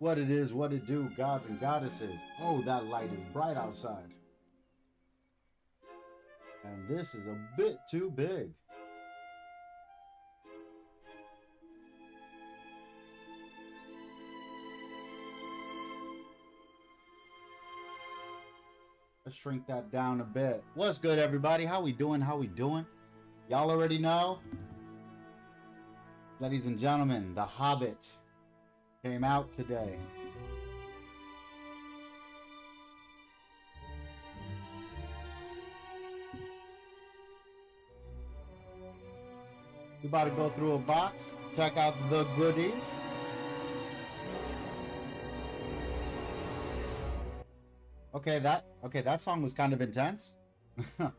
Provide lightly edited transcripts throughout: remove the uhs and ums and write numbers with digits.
What it is, what it do, gods and goddesses. Oh, that light is bright outside. And this is a bit too big. Let's shrink that down a bit. What's good, everybody? How we doing? How we doing? Y'all already know. Ladies and gentlemen, The Hobbit came out today. We about to go through a box, check out the goodies. Okay, that song was kind of intense. For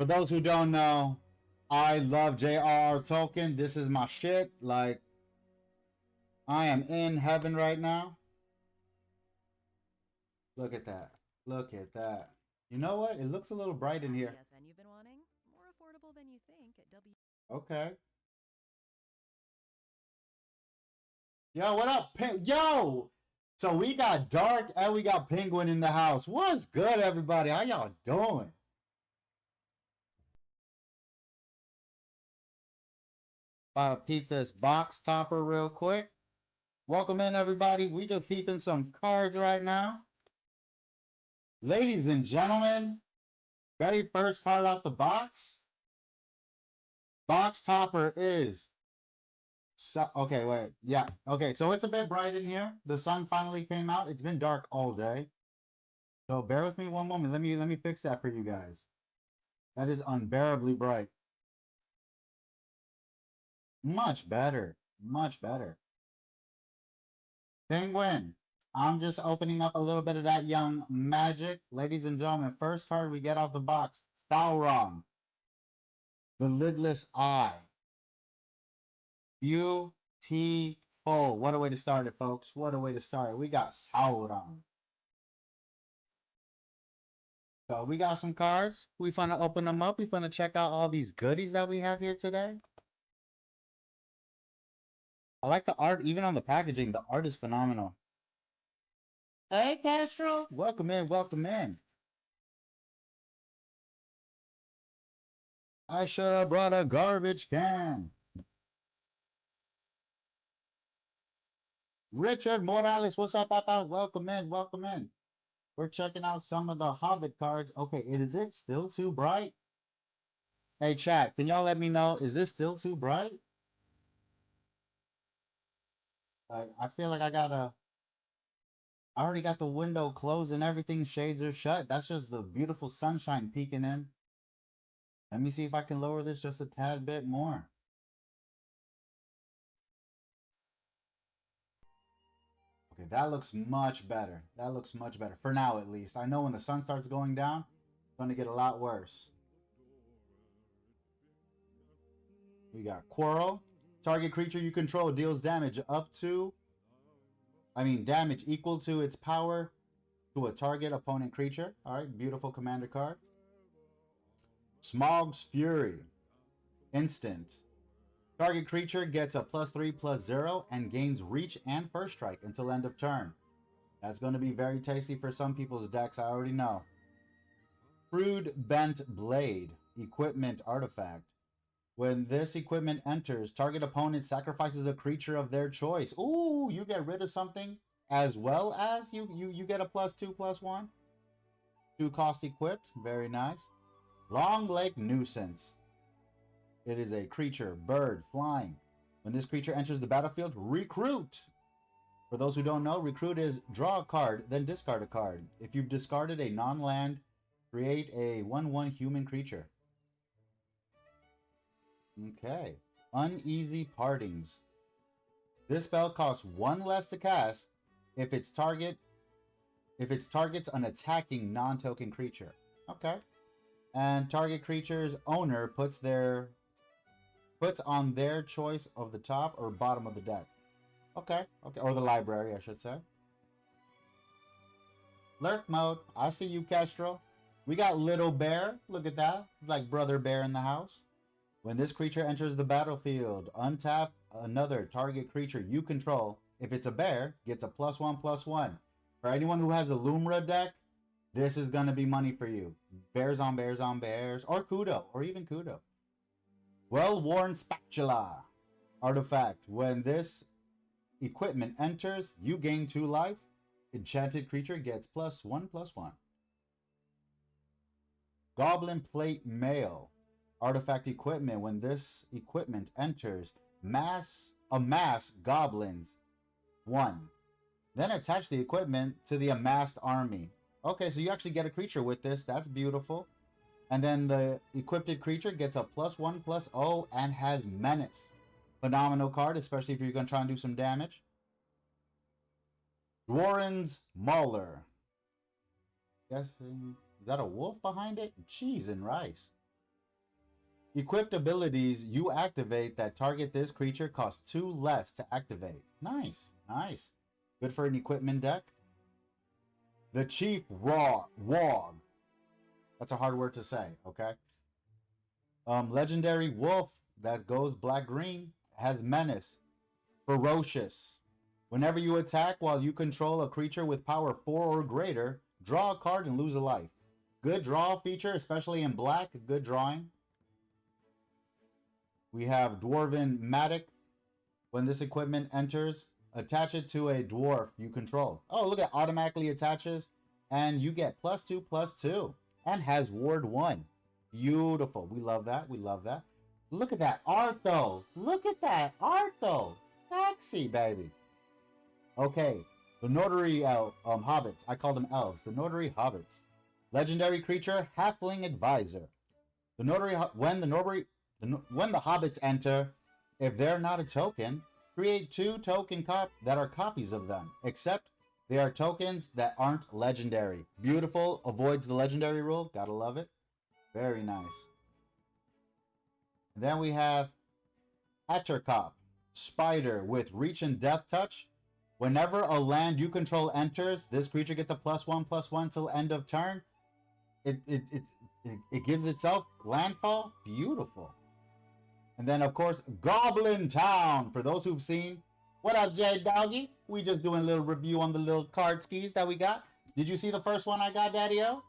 those who don't know, I love J.R.R. Tolkien. This is my shit. Like, I am in heaven right now. Look at that. Look at that. You know what? It looks a little bright in here. Yes, and you've been wanting more affordable than you think at W. Okay. Yo, what up? Yo! So we got Dark and we got Penguin in the house. What's good, everybody? How y'all doing? About to peep this box topper real quick. Welcome in, everybody. We just peeping some cards right now. Ladies and gentlemen, very first card out the box. Box topper is... So, okay, wait. Yeah. Okay, so it's a bit bright in here. The sun finally came out. It's been dark all day. So bear with me one moment. Let me fix that for you guys. That is unbearably bright. Much better. Much better. Penguin. I'm just opening up a little bit of that young magic. Ladies and gentlemen, first card we get out the box. Sauron. The Lidless Eye. Beautiful. What a way to start it, folks. What a way to start it. We got Sauron. So we got some cards. We finna open them up. We finna check out all these goodies that we have here today. I like the art, even on the packaging. The art is phenomenal. Hey, Castro. Welcome in. Welcome in. I should have brought a garbage can. Richard Morales, what's up, Papa? Welcome in. Welcome in. We're checking out some of the Hobbit cards. Okay, is it still too bright? Hey, chat, can y'all let me know? Is this still too bright? I feel like I already got the window closed and everything. Shades are shut. That's just the beautiful sunshine peeking in. Let me see if I can lower this just a tad bit more. Okay, that looks much better. That looks much better. For now, at least. I know when the sun starts going down, it's going to get a lot worse. We got Quarrel. Target creature you control deals damage damage equal to its power to a target opponent creature. Alright, beautiful commander card. Smog's Fury. Instant. Target creature gets a +3/+0 and gains reach and first strike until end of turn. That's going to be very tasty for some people's decks, I already know. Crude Bent Blade. Equipment artifact. When this equipment enters, target opponent sacrifices a creature of their choice. Ooh, you get rid of something as well as you get a +2/+1. 2 cost equipped. Very nice. Long Lake Nuisance. It is a creature, bird, flying. When this creature enters the battlefield, recruit. For those who don't know, recruit is draw a card, then discard a card. If you've discarded a non-land, create a 1/1 human creature. Okay. Uneasy Partings. This spell costs 1 less to cast if its targets an attacking non-token creature. Okay. And target creature's owner puts on their choice of the top or bottom of the deck. Okay. Okay. Or the library, I should say. Lurk mode. I see you, Castro. We got Little Bear. Look at that. Like Brother Bear in the house. When this creature enters the battlefield, untap another target creature you control. If it's a bear, gets a +1/+1. For anyone who has a Lumra deck, this is going to be money for you. Bears on bears on bears, or Kudo, or even Kudo. Well-worn spatula. Artifact. When this equipment enters, you gain 2 life. Enchanted creature gets +1/+1. Goblin Plate Mail. Artifact equipment. When this equipment enters, amass goblins 1. Then attach the equipment to the amassed army. Okay, so you actually get a creature with this. That's beautiful. And then the equipped creature gets a +1/+0 and has menace. Phenomenal card, especially if you're going to try and do some damage. Dwarren's Mauler. Guessing, is that a wolf behind it? Cheese and rice. Equipped abilities you activate that target this creature cost 2 less to activate. Nice, nice. Good for an equipment deck. The Chief Wog. That's a hard word to say, okay? Legendary Wolf that goes black-green has menace. Ferocious. Whenever you attack while you control a creature with power 4 or greater, draw a card and lose a life. Good draw feature, especially in black. Good drawing. We have Dwarven Matic. When this equipment enters, attach it to a dwarf you control. Oh, look at automatically attaches. And you get +2/+2. And has Ward 1. Beautiful. We love that. We love that. Look at that art, though. Look at that art, though. Sexy, baby. Okay. The Notary Hobbits. I call them elves. The Notary Hobbits. Legendary creature, Halfling Advisor. The Notary... When the Hobbits enter, if they're not a token, create 2 token that are copies of them, except they are tokens that aren't legendary. Beautiful. Avoids the legendary rule. Gotta love it. Very nice. And then we have Attercop. Spider with Reach and Death Touch. Whenever a land you control enters, this creature gets a +1/+1 till end of turn. It gives itself landfall. Beautiful. And then, of course, Goblin Town. For those who've seen, what up, J Doggy? We just doing a little review on the little card skis that we got. Did you see the first one I got, Daddy-O?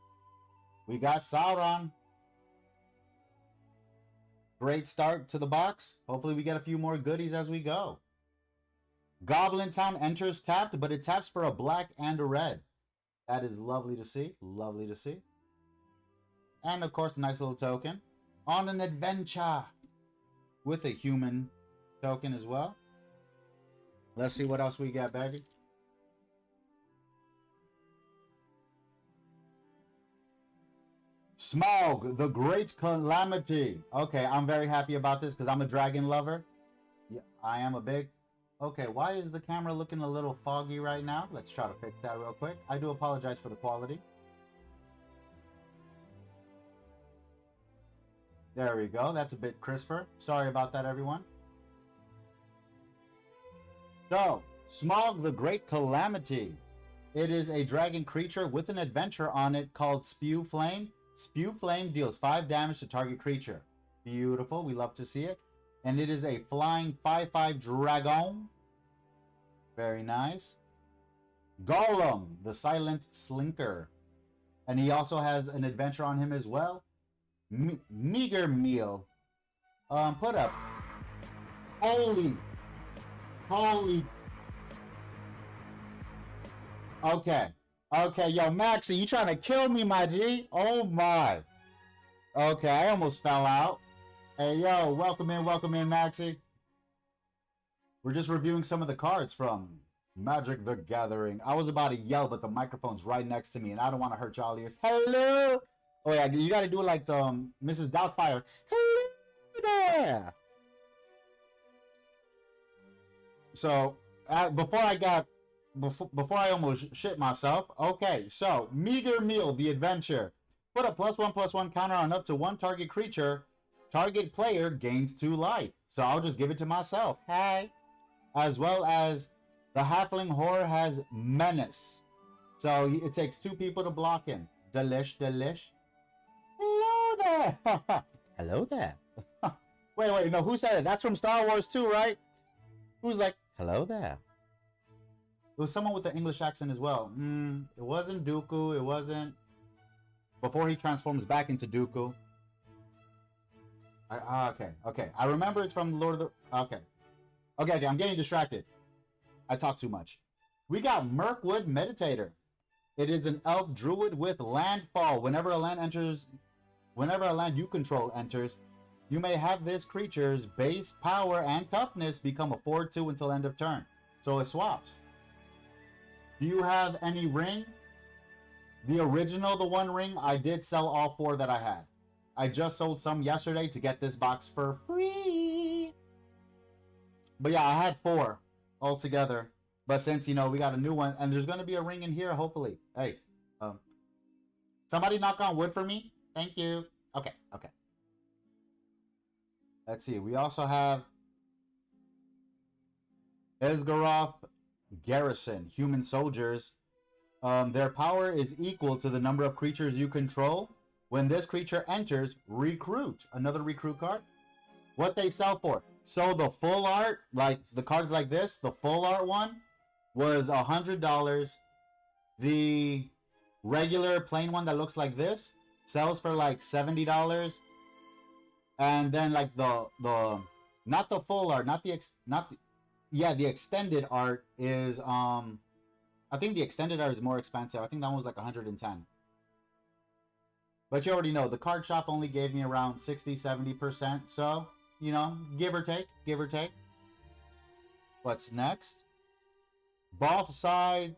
We got Sauron. Great start to the box. Hopefully we get a few more goodies as we go. Goblin Town enters tapped, but it taps for a black and a red. That is lovely to see. Lovely to see. And, of course, a nice little token. On an adventure. With a human token as well. Let's see what else we got, baby. Smaug, the Great Calamity. Okay, I'm very happy about this because I'm a dragon lover. Yeah, I am a big... Okay, why is the camera looking a little foggy right now? Let's try to fix that real quick. I do apologize for the quality. There we go. That's a bit crisper. Sorry about that, everyone. So, Smaug the Great Calamity. It is a dragon creature with an adventure on it called Spew Flame. Spew Flame deals 5 damage to target creature. Beautiful. We love to see it. And it is a flying 5/5 dragon. Very nice. Gollum, the Silent Slinker. And he also has an adventure on him as well. Meager Meal. Put up. Holy. Okay. Okay, yo, Maxie, you trying to kill me, my G? Oh, my. Okay, I almost fell out. Hey, yo, welcome in, Maxie. We're just reviewing some of the cards from Magic the Gathering. I was about to yell, but the microphone's right next to me, and I don't want to hurt y'all ears. Hello! Oh, yeah, you got to do it like Mrs. Doubtfire. Hello there! So, before I almost shit myself, okay, so, Meager Meal, the adventure. Put a +1/+1 counter on up to 1 target creature. Target player gains 2 life. So I'll just give it to myself. Hey. As well as the Halfling Horror has Menace. So it takes 2 people to block him. Delish. Hello there. Hello there. Wait, no, who said it? That's from Star Wars too, right? Who's like, hello there? It was someone with an English accent as well. It wasn't Dooku. It wasn't... Before he transforms back into Dooku. Okay. I remember it's from Lord of the... Okay, I'm getting distracted. I talk too much. We got Mirkwood Meditator. It is an elf druid with landfall. Whenever a land you control enters, you may have this creature's base power and toughness become a 4/2 until end of turn. So it swaps. Do you have any ring? The original, the one ring, I did sell all 4 that I had. I just sold some yesterday to get this box for free. But yeah, I had 4 altogether. But since, you know, we got a new one, and there's going to be a ring in here, hopefully. Hey, somebody knock on wood for me. Thank you. Okay. Let's see. We also have Esgaroth Garrison, human soldiers. Their power is equal to the number of creatures you control. When this creature enters, recruit. Another recruit card. What they sell for. So the full art, like the cards like this, the full art one was $100. The regular plain one that looks like this sells for like $70. And then like the not the full art, the extended art is I think the extended art is more expensive. I think that one was like 110. But you already know the card shop only gave me around 60-70%. So, you know, give or take. What's next? Bothside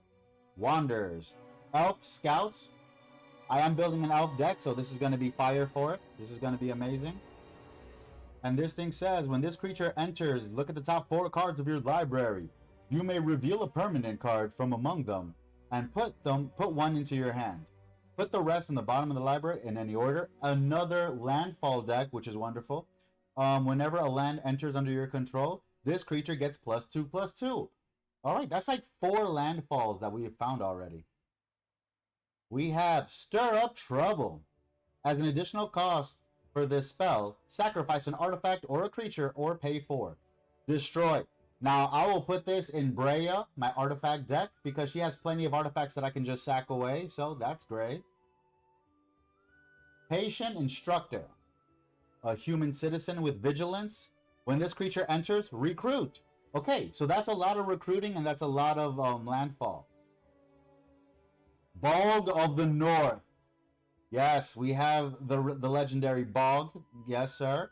Wanderers. Elf Scouts. I am building an elf deck, so this is going to be fire for it. This is going to be amazing. And this thing says, when this creature enters, look at the top 4 cards of your library. You may reveal a permanent card from among them and put one into your hand. Put the rest in the bottom of the library in any order. Another landfall deck, which is wonderful. Whenever a land enters under your control, this creature gets +2/+2. All right, that's like 4 landfalls that we have found already. We have Stir Up Trouble. As an additional cost for this spell, sacrifice an artifact or a creature or pay 4. Destroy. Now, I will put this in Breya, my artifact deck, because she has plenty of artifacts that I can just sack away, so that's great. Patient Instructor. A human citizen with vigilance. When this creature enters, recruit. Okay, so that's a lot of recruiting and that's a lot of landfall. Bog of the North. Yes, we have the legendary Bog. Yes, sir.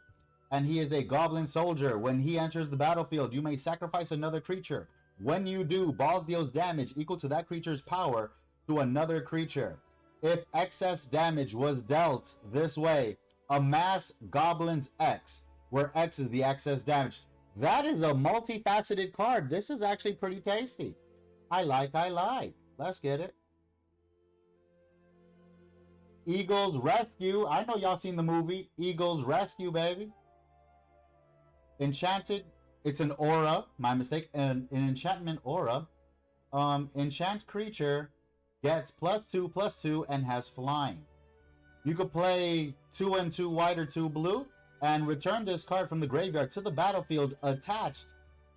And he is a goblin soldier. When he enters the battlefield, you may sacrifice another creature. When you do, Bog deals damage equal to that creature's power to another creature. If excess damage was dealt this way, amass Goblin's X, where X is the excess damage. That is a multifaceted card. This is actually pretty tasty. I like. Let's get it. Eagle's Rescue. I know y'all seen the movie. Eagle's Rescue, baby. Enchanted. It's an aura. My mistake. An enchantment aura. Enchant creature gets +2/+2 and has flying. You could play 2 and 2 white or 2 blue and return this card from the graveyard to the battlefield attached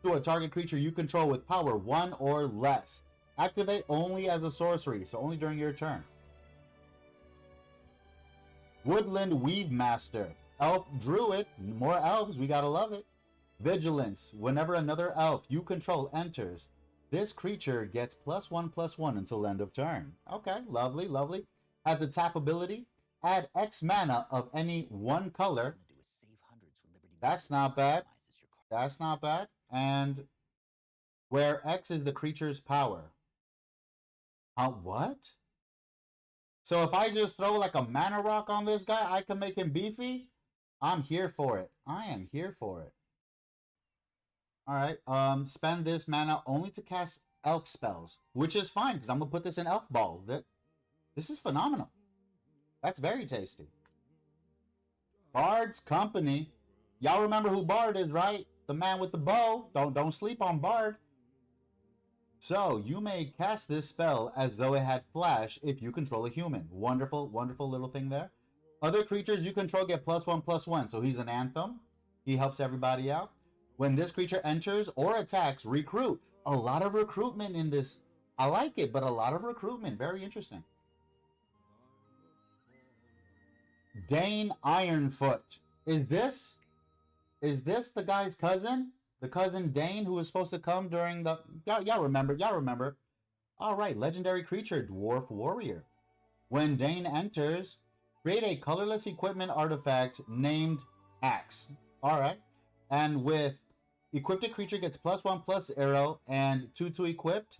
to a target creature you control with power 1 or less. Activate only as a sorcery, so only during your turn. Woodland Weave Master. Elf Druid. More elves, we gotta love it. Vigilance. Whenever another elf you control enters, this creature gets +1/+1 until end of turn. Okay, lovely. Has the tap ability. Add X mana of any one color. That's not bad. And where X is the creature's power. What? So if I just throw like a mana rock on this guy, I can make him beefy? I'm here for it. I am here for it. Alright, spend this mana only to cast elf spells, which is fine, because I'm going to put this in Elf Ball. This is phenomenal. That's very tasty. Bard's Company. Y'all remember who Bard is, right? The man with the bow. Don't sleep on Bard. So, you may cast this spell as though it had flash if you control a human. Wonderful little thing there. Other creatures you control get +1/+1. So he's an Anthem. He helps everybody out. When this creature enters or attacks, recruit. A lot of recruitment in this. I like it, but a lot of recruitment. Very interesting. Dane Ironfoot. Is this the guy's cousin? The cousin Dane who was supposed to come during the... Y'all remember. All right, legendary creature, Dwarf Warrior. When Dane enters, create a colorless equipment artifact named Axe. All right. And with equipped a creature gets +1/+arrow and 2/2 equipped.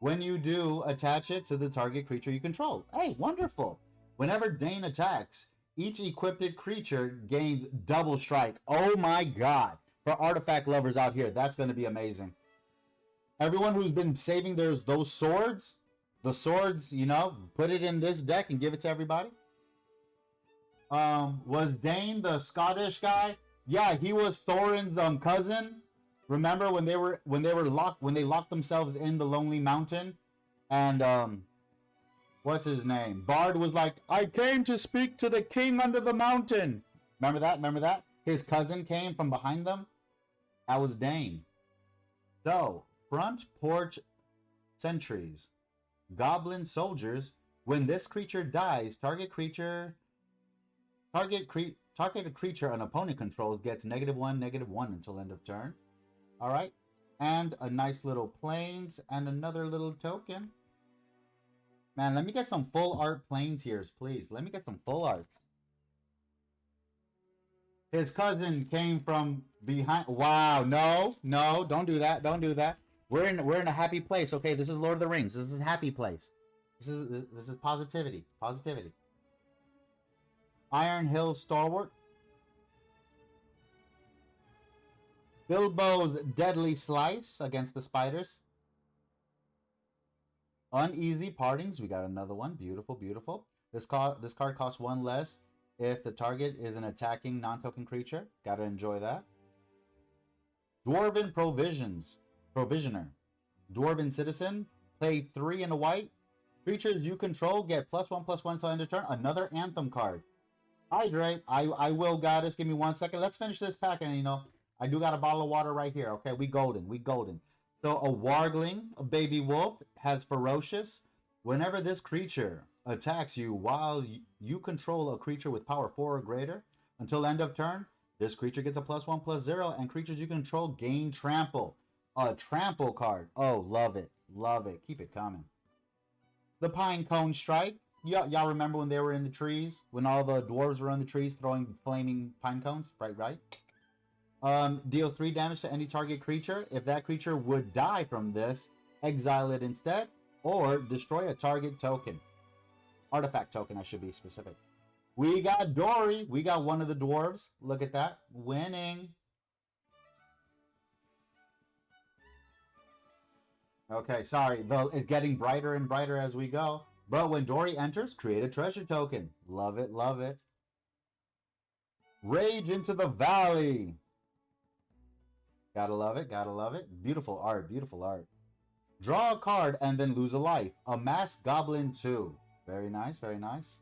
When you do, attach it to the target creature you control. Hey, wonderful. Whenever Dane attacks, each equipped creature gains double strike. Oh my god. For artifact lovers out here, that's going to be amazing. Everyone who's been saving those swords, the swords, you know, put it in this deck and give it to everybody. Was Dane the Scottish guy? Yeah, he was Thorin's cousin. Remember when they locked themselves in the Lonely Mountain, and what's his name? Bard was like, "I came to speak to the king under the mountain." Remember that? Remember that? His cousin came from behind them. That was Dane. So, front porch sentries, goblin soldiers. When this creature dies, targeted creature an opponent controls gets -1/-1 until end of turn. All right, and a nice little planes and another little token. Man, let me get some full art planes here, please. Let me get some full art. His cousin came from behind. Wow, no, don't do that. Don't do that. We're in a happy place. Okay, this is Lord of the Rings. This is a happy place. This is positivity. Positivity. Iron Hill Stalwart. Bilbo's Deadly Slice against the spiders. Uneasy Partings. We got another one. Beautiful, beautiful. This card costs 1 less if the target is an attacking non-token creature. Gotta enjoy that. Dwarven Provisioner. Dwarven Citizen. Play 3 in a white. Creatures you control get +1/+1 until end of turn. Another Anthem card. Hydrate. I will, goddess. Give me 1 second. Let's finish this pack, and you know, I do got a bottle of water right here. Okay, we golden. So a Wargling, a baby wolf, has Ferocious. Whenever this creature attacks you while you control a creature with power 4 or greater, until end of turn, this creature gets a +1/+0, and creatures you control gain Trample. A Trample card. Oh, love it. Love it. Keep it coming. The Pine Cone Strike. Y'all remember when they were in the trees? When all the dwarves were in the trees throwing flaming pine cones? Right. Deals 3 damage to any target creature. If that creature would die from this, exile it instead, or destroy a target token. Artifact token, I should be specific. We got Dory. We got one of the dwarves. Look at that. Winning. Okay, sorry. Though it's getting brighter and brighter as we go. But when Dory enters, create a treasure token. Love it, love it. Rage into the Valley. Gotta love it, gotta love it. Beautiful art, beautiful art. Draw a card and then lose a life. A Masked Goblin 2. Very nice, very nice.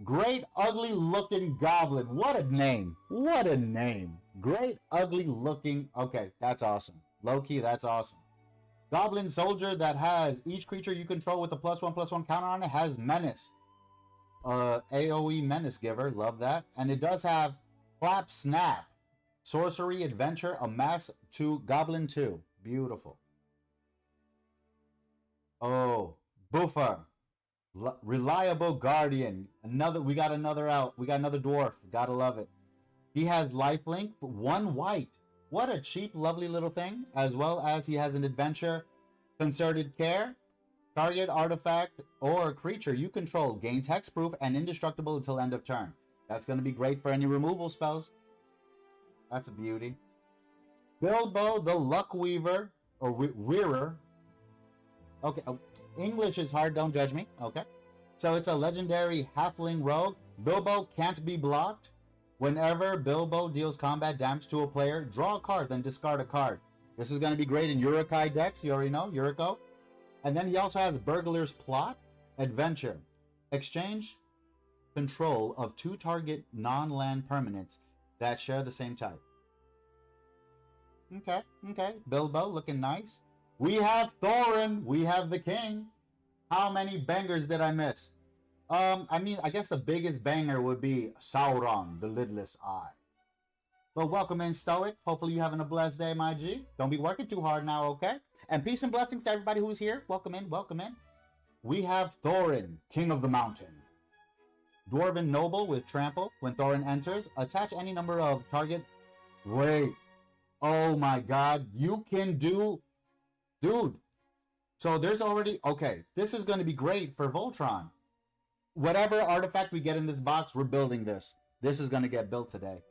Great Ugly Looking Goblin. What a name. What a name. Great Ugly Looking. Okay, that's awesome. Low key, that's awesome. Goblin Soldier that has each creature you control with a +1/+1 counter on it has Menace. AoE Menace Giver. Love that. And it does have Clap Snap. Sorcery Adventure, Amass 2, Goblin 2. Beautiful. Oh, Buffer. Reliable Guardian. We got another out. We got another dwarf. Gotta love it. He has lifelink, 1 white. What a cheap, lovely little thing. As well as he has an adventure, Concerted Care. Target artifact or creature you control gains hexproof and indestructible until end of turn. That's going to be great for any removal spells. That's a beauty. Bilbo the Luck Weaver, or Wearer. Okay, English is hard, don't judge me. Okay. So it's a legendary halfling rogue. Bilbo can't be blocked. Whenever Bilbo deals combat damage to a player, draw a card, then discard a card. This is going to be great in Urukai decks. You already know, Uriko. And then he also has Burglar's Plot, Adventure. Exchange control of 2 target non-land permanents that share the same type. Okay, okay. Bilbo looking nice. We have Thorin. We have the king. How many bangers did I miss? I mean, I guess the biggest banger would be Sauron, the lidless eye. But welcome in, Stoic. Hopefully you're having a blessed day, my G. Don't be working too hard now, okay? And peace and blessings to everybody who's here. Welcome in, welcome in. We have Thorin, King of the Mountain. Dwarven Noble with Trample. When Thorin enters, attach any number of target... Wait. Oh my god. You can do... Dude. So there's already... Okay. This is going to be great for Voltron. Whatever artifact we get in this box, we're building this. This is going to get built today.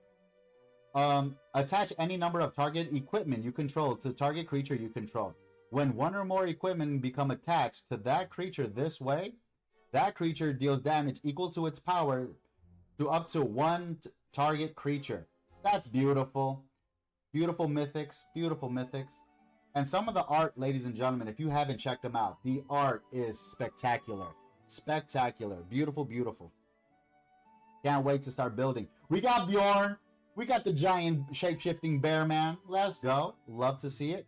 Attach any number of target equipment you control to the target creature you control. When one or more equipment become attached to that creature this way, that creature deals damage equal to its power to up to one target creature. That's beautiful. Beautiful mythics. Beautiful mythics. And some of the art, ladies and gentlemen, if you haven't checked them out, the art is spectacular. Spectacular. Beautiful, beautiful. Can't wait to start building. We got Bjorn. We got the giant shape-shifting bear man. Let's go. Love to see it.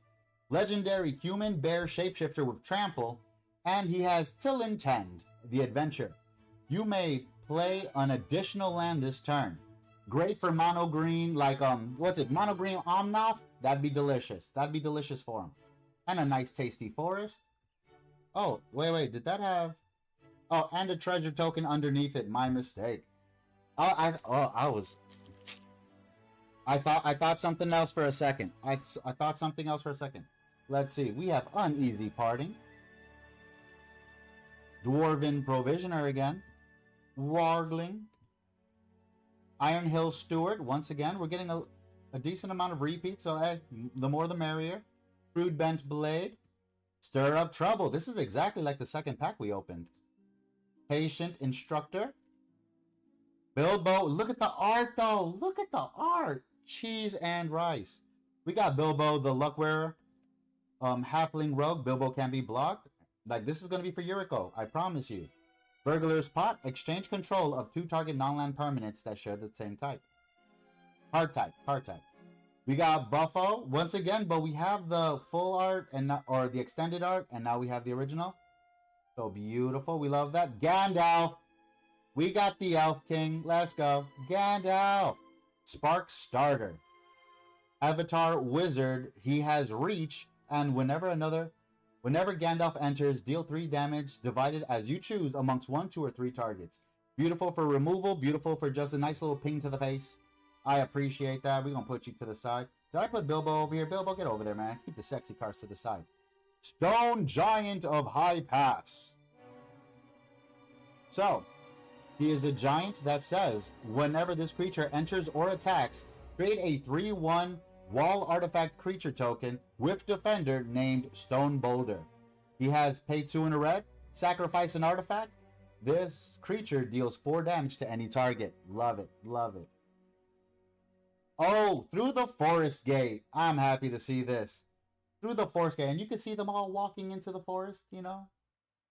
Legendary human bear shapeshifter with trample. And he has Till Intend, the adventure. You may play an additional land this turn. Great for mono green, like, what's it? Mono green Omnath? That'd be delicious. That'd be delicious for him. And a nice tasty forest. Oh, wait. Did that have... Oh, and a treasure token underneath it. My mistake. I thought something else for a second. I thought something else for a second. Let's see. We have Uneasy Parting. Dwarven Provisioner again. Wargling. Iron Hill Steward. Once again, we're getting a decent amount of repeats. So, hey, the more the merrier. Crude Bent Blade. Stir Up Trouble. This is exactly like the second pack we opened. Patient Instructor. Bilbo. Look at the art, though. Look at the art. Cheese and rice. We got Bilbo, the Luck Wearer. Halfling Rogue. Bilbo can be blocked. Like, this is going to be for Yuriko. I promise you. Burglar's Pot. Exchange control of 2 target non-land permanents that share the same type. Card type. Card type. We got Buffo. Once again, but we have the full art and not, or the extended art. And now we have the original. So beautiful. We love that. Gandalf. We got the Elf King. Let's go. Gandalf. Spark Starter. Avatar Wizard. He has reach. And whenever Gandalf enters, deal 3 damage divided as you choose amongst 1, 2, or 3 targets. Beautiful for removal. Beautiful for just a nice little ping to the face. I appreciate that. We're going to put you to the side. Did I put Bilbo over here? Bilbo, get over there, man. Keep the sexy cards to the side. Stone Giant of High Pass. So, he is a giant that says, whenever this creature enters or attacks, create a 3/1 wall artifact creature token with defender named Stone Boulder. He has pay 2 in a red, sacrifice an artifact. This creature deals 4 damage to any target. Love it, love it. Oh, through the forest gate. I'm happy to see this. Through the forest gate. And you can see them all walking into the forest, you know.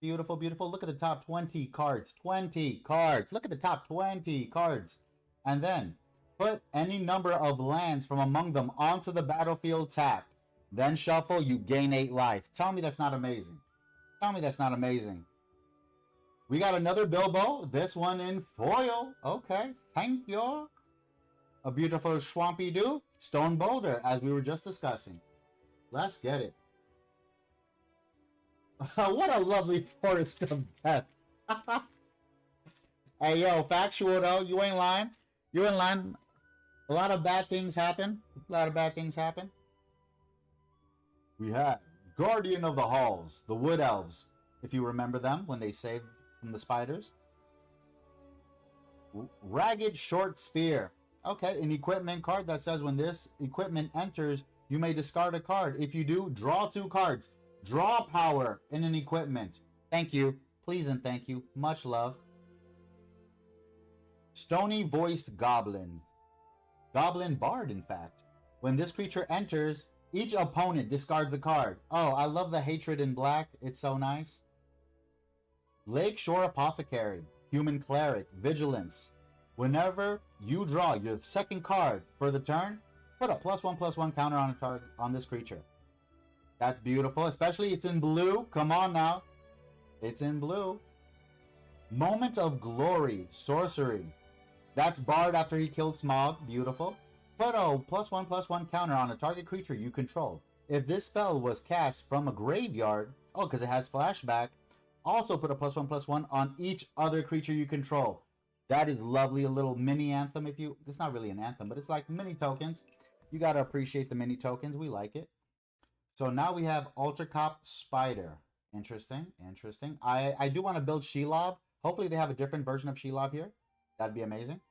Beautiful, beautiful. Look at the top 20 cards. 20 cards. Look at the top 20 cards. And then put any number of lands from among them onto the battlefield tapped. Then shuffle, you gain 8 life. Tell me that's not amazing. Tell me that's not amazing. We got another Bilbo. This one in foil. Okay, thank you. A beautiful Swampy Doo. Stone Boulder, as we were just discussing. Let's get it. What a lovely forest of death. Hey, yo, factual though. You ain't lying. You ain't lying. A lot of bad things happen. A lot of bad things happen. We have Guardian of the Halls, the Wood Elves. If you remember them when they saved from the spiders. Ragged Short Spear. Okay, an equipment card that says when this equipment enters, you may discard a card. If you do, draw 2 cards. Draw power in an equipment. Thank you. Please and thank you. Much love. Stony Voiced Goblin. Goblin Bard, in fact. When this creature enters, each opponent discards a card. Oh, I love the hatred in black. It's so nice. Lakeshore Apothecary. Human Cleric. Vigilance. Whenever you draw your second card for the turn, put a +1/+1 counter on a target on this creature. That's beautiful, especially it's in blue. Come on now. It's in blue. Moment of Glory, sorcery. That's Bard after he killed Smog. Beautiful. Put a +1/+1 counter on a target creature you control. If this spell was cast from a graveyard, oh, because it has flashback, also put a +1/+1 on each other creature you control. That is lovely, a little mini anthem. If you, it's not really an anthem, but it's like mini tokens. You got to appreciate the mini tokens. We like it. So now we have Altar Cop Spider. Interesting, interesting. I do want to build Shelob. Hopefully they have a different version of Shelob here. That'd be amazing.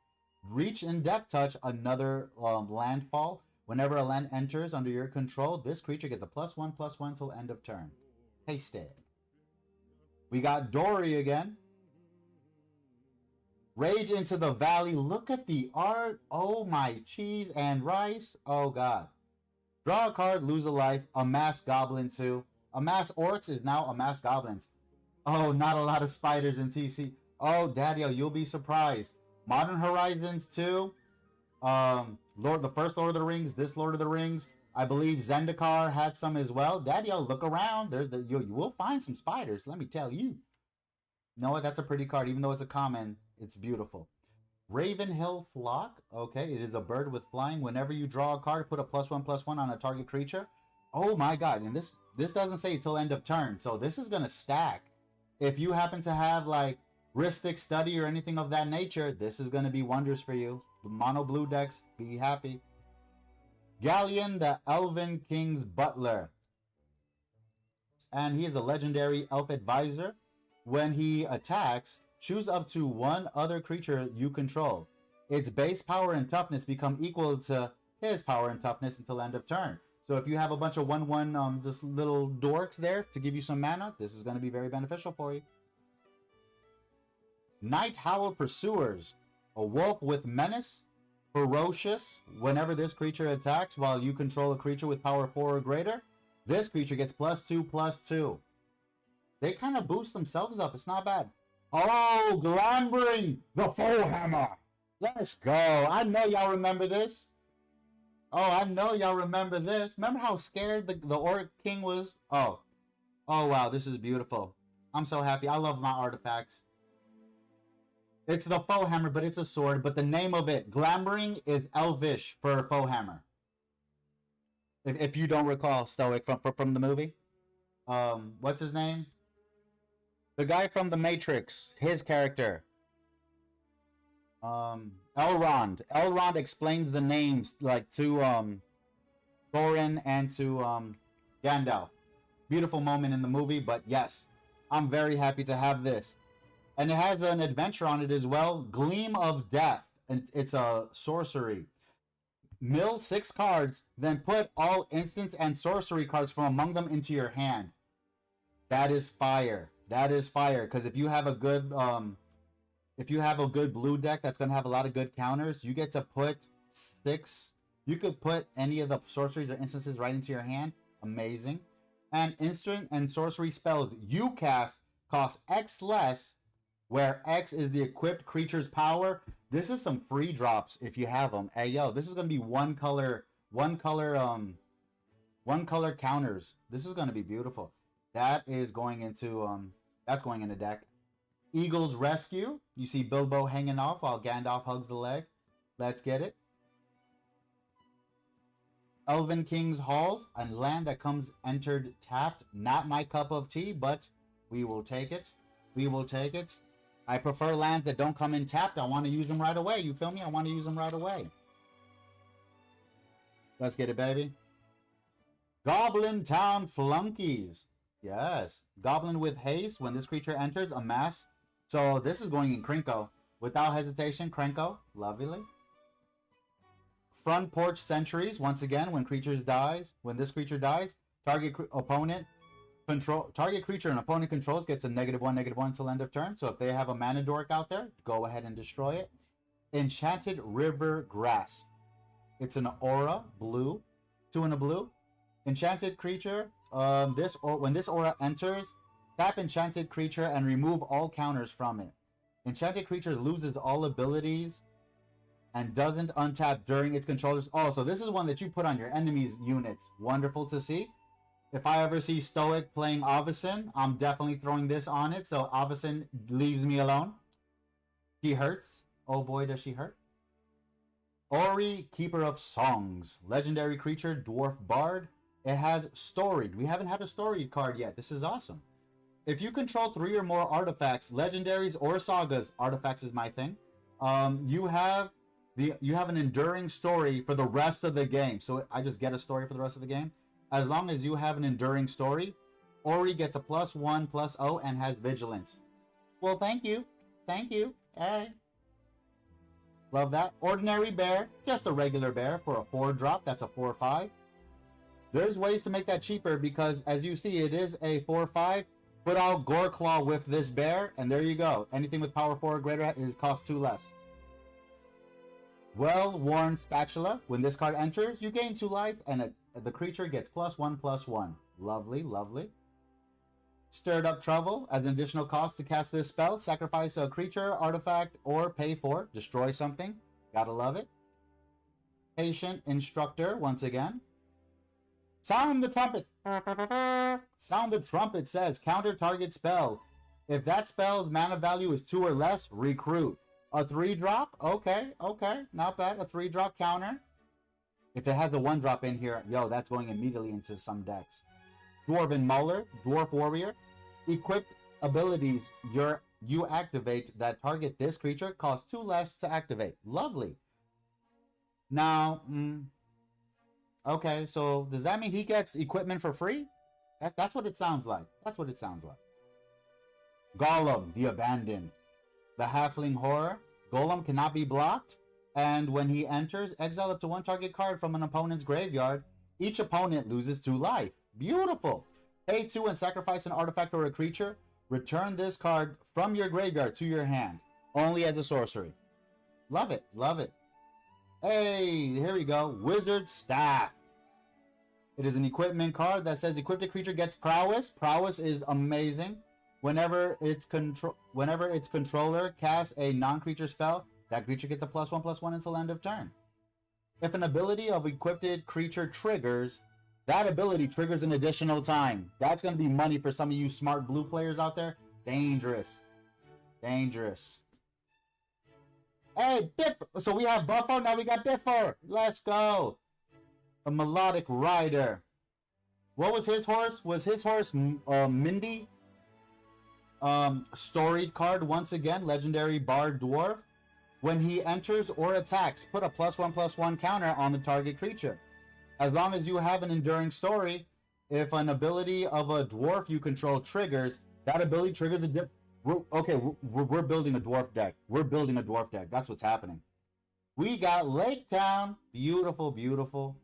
Reach and Death Touch, another landfall. Whenever a land enters under your control, this creature gets a +1/+1 till end of turn. Taste it. We got Dory again. Rage into the Valley. Look at the art. Oh my cheese and rice. Oh god. Draw a card, lose a life. Amass Goblin 2. Amass Orcs is now Amass Goblins. Oh, not a lot of spiders in TC. Oh, Daddy-o, you'll be surprised. Modern Horizons 2. The first Lord of the Rings, this Lord of the Rings. I believe Zendikar had some as well. Daddy-o, look around. You will find some spiders, let me tell you. You know what? That's a pretty card. Even though it's a common, it's beautiful. Ravenhill Flock. Okay, it is a bird with flying. Whenever you draw a card, put a +1/+1 on a target creature. Oh my god. And this doesn't say till end of turn. So this is going to stack. If you happen to have like Rhystic Study or anything of that nature, this is going to be wonders for you. The mono blue decks, be happy. Galleon, the Elven King's Butler. And he is a legendary elf advisor. When he attacks, choose up to one other creature you control. Its base power and toughness become equal to his power and toughness until end of turn. So if you have a bunch of 1/1 just little dorks there to give you some mana, this is going to be very beneficial for you. Night Howl Pursuers. A wolf with menace, ferocious. Whenever this creature attacks while you control a creature with power 4 or greater, this creature gets +2/+2. They kind of boost themselves up. It's not bad. Oh, Glambring, the Foehammer. Let's go. I know y'all remember this. Oh, I know y'all remember this. Remember how scared the Orc King was? Oh, wow, this is beautiful. I'm so happy. I love my artifacts. It's the Foehammer, but it's a sword. But the name of it, Glambring, is Elvish for Foehammer. If you don't recall, Stoic, from the movie. What's his name? The guy from The Matrix, his character. Elrond. Elrond explains the names like to Thorin and to Gandalf. Beautiful moment in the movie, but yes, I'm very happy to have this. And it has an adventure on it as well. Gleam of Death. And it's a sorcery. Mill 6 cards, then put all instants and sorcery cards from among them into your hand. That is fire. That is fire. Because if you have a good blue deck that's gonna have a lot of good counters, you get to put 6. You could put any of the sorceries or instances right into your hand. Amazing. And instant and sorcery spells you cast cost X less, where X is the equipped creature's power. This is some free drops if you have them. Hey yo, this is gonna be one color counters. This is gonna be beautiful. That is going into that's going in the deck. Eagle's Rescue. You see Bilbo hanging off while Gandalf hugs the leg. Let's get it. Elven King's Halls, a land that comes entered tapped. Not my cup of tea, but we will take it. We will take it. I prefer lands that don't come in tapped. I want to use them right away. You feel me? I want to use them right away. Let's get it, baby. Goblin Town Flunkies. Yes. Goblin with haste. When this creature enters, amass. So this is going in Krenko. Without hesitation, Krenko. Lovely. Front Porch Sentries. Once again, when this creature dies, target creature and opponent controls gets a -1/-1 till end of turn. So if they have a mana dork out there, go ahead and destroy it. Enchanted River Grasp. It's an aura, blue. 2 in a blue. Enchanted creature. When this aura enters, tap enchanted creature and remove all counters from it. Enchanted creature loses all abilities and doesn't untap during its controller's. Oh, so this is one that you put on your enemy's units. Wonderful to see. If I ever see Stoic playing Avacyn, I'm definitely throwing this on it. So Avacyn leaves me alone. She hurts. Oh boy, does she hurt. Ori, Keeper of Songs. Legendary creature, Dwarf Bard. It has Storied. We haven't had a Storied card yet. This is awesome. If you control 3 or more artifacts, legendaries or sagas, artifacts is my thing. You have an enduring story for the rest of the game. So I just get a story for the rest of the game. As long as you have an enduring story, Ori gets a +1/+0 and has vigilance. Well, thank you. Thank you. Hey. Love that. Ordinary bear, just a regular bear for a 4-drop. That's a 4/5. There's ways to make that cheaper because, as you see, it is a 4/5. Put out Goreclaw with this bear, and there you go. Anything with power 4 or greater is cost 2 less. Well-worn Spatula. When this card enters, you gain 2 life, and the creature gets +1/+1. Lovely, lovely. Stirred Up Trouble. As an additional cost to cast this spell, sacrifice a creature, artifact, or pay for. Destroy something. Gotta love it. Patient Instructor, once again. Sound the trumpet. Sound the trumpet says counter target spell. If that spell's mana value is 2 or less, recruit. A 3-drop? Okay, okay. Not bad. A 3-drop counter. If it has a 1-drop in here, yo, that's going immediately into some decks. Dwarven Mauler, Dwarf Warrior. Equipped abilities you activate that target this creature cost 2 less to activate. Lovely. Now, okay, so does that mean he gets equipment for free? That's what it sounds like. That's what it sounds like. Golem, the Abandoned. The Halfling Horror. Golem cannot be blocked. And when he enters, exile up to 1 target card from an opponent's graveyard. Each opponent loses 2 life. Beautiful. Pay 2 and sacrifice an artifact or a creature. Return this card from your graveyard to your hand. Only as a sorcery. Love it. Love it. Hey, here we go. Wizard Staff. It is an equipment card that says equipped creature gets prowess. Prowess is amazing. Whenever its controller casts a non-creature spell, that creature gets a +1/+1 until end of turn. If an ability of equipped creature triggers, that ability triggers an additional time. That's going to be money for some of you smart blue players out there. Dangerous. Dangerous. Hey, Biffer. So we have Buffo, now we got Biffer. Let's go. A Melodic Rider. What was his horse? Was his horse Mindy? Storied card once again. Legendary Bard Dwarf. When he enters or attacks, put a +1/+1 counter on the target creature. As long as you have an enduring story, if an ability of a dwarf you control triggers, that ability triggers a we're building a dwarf deck. We're building a dwarf deck. That's what's happening. We got Lake Town. Beautiful, beautiful.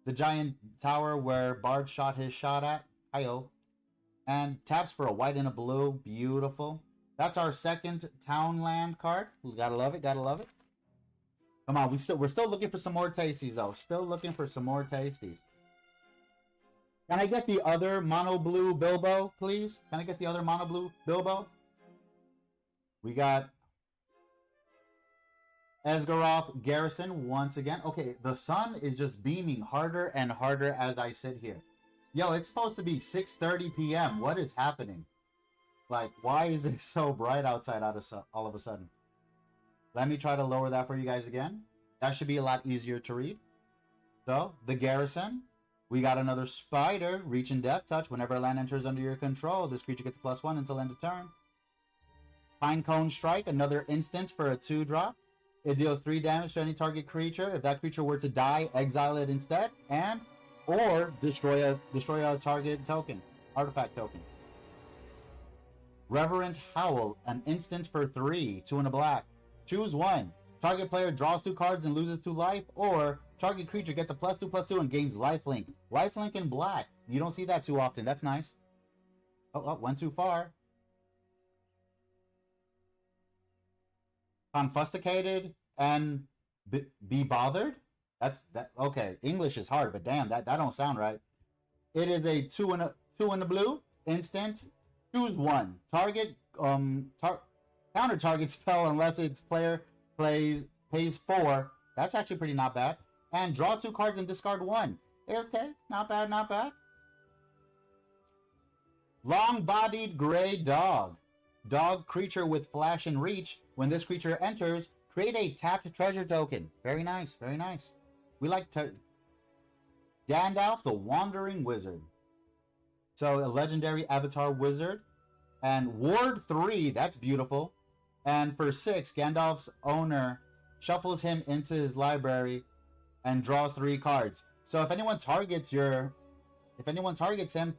The giant tower where Bard shot his shot at. Hi-yo. And taps for a white and a blue. Beautiful. That's our second Townland card. We gotta love it, gotta love it. Come on, we're still looking for some more tasties though. Still looking for some more tasties. Can I get the other mono blue Bilbo, please? Can I get the other mono blue Bilbo? We got Esgaroth Garrison once again. Okay, the sun is just beaming harder and harder as I sit here. Yo, it's supposed to be 6:30 p.m. What is happening? Like, why is it so bright outside all of a sudden? Let me try to lower that for you guys again. That should be a lot easier to read. So, the Garrison. We got another Spider. Reach and Depth Touch. Whenever a land enters under your control, this creature gets a +1 until end of turn. Pinecone Strike. Another instant for a 2-drop. It deals 3 damage to any target creature. If that creature were to die, exile it instead. Or destroy a target token. Artifact token. Reverent Howl. An instant for 3. 2 and a black. Choose one. Target player draws 2 cards and loses 2 life, or target creature gets a +2/+2 and gains lifelink. Lifelink in black. You don't see that too often. That's nice. Oh, went too far. Confusticated and be bothered? That okay. English is hard, but damn, that don't sound right. It is a 2 and a blue instant. Choose one. Target counter target spell unless its player pays 4 That's actually pretty not bad. And draw 2 cards and discard 1. Okay, not bad, not bad. Long-bodied gray dog. Dog creature with flash and reach. When this creature enters, create a tapped treasure token. Very nice, very nice. We like to... Gandalf the Wandering Wizard. So a legendary avatar wizard. And Ward 3, that's beautiful. And for 6, Gandalf's owner shuffles him into his library and draws 3 cards. So if anyone targets him,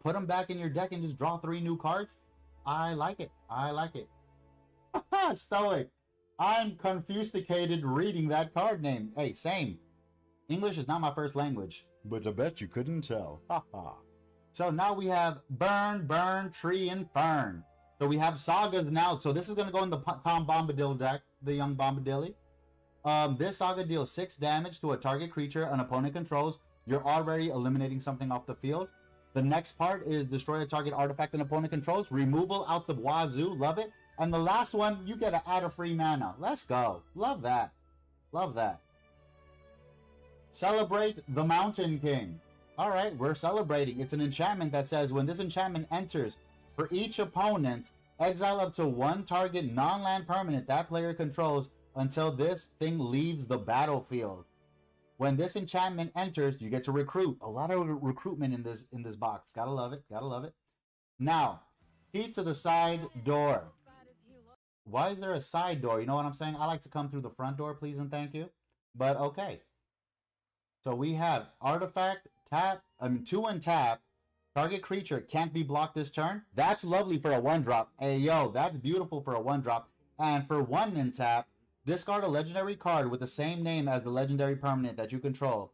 put him back in your deck and just draw 3 new cards. I like it. I like it. Stoic. I'm confusticated reading that card name. Hey, same. English is not my first language, but I bet you couldn't tell. So now we have Burn, Burn, Tree, and Fern. So we have sagas now. So this is going to go in the Tom Bombadil deck, the young Bombadilly. This saga deals 6 damage to a target creature an opponent controls. You're already eliminating something off the field. The next part is destroy a target artifact an opponent controls. Removal out the wazoo. Love it. And the last one, you get to add a free mana. Let's go. Love that. Love that. Celebrate the Mountain King. All right, we're celebrating. It's an enchantment that says when this enchantment enters, for each opponent, exile up to 1 target non-land permanent that player controls until this thing leaves the battlefield. When this enchantment enters, you get to recruit. A lot of recruitment in this box. Gotta love it. Gotta love it. Now, key to the side door. Why is there a side door? You know what I'm saying? I like to come through the front door, please and thank you. But okay. So we have artifact, tap, 2 and tap. Target creature can't be blocked this turn. That's lovely for a 1-drop. Hey, yo, that's beautiful for a 1-drop. And for 1 and tap, discard a legendary card with the same name as the legendary permanent that you control.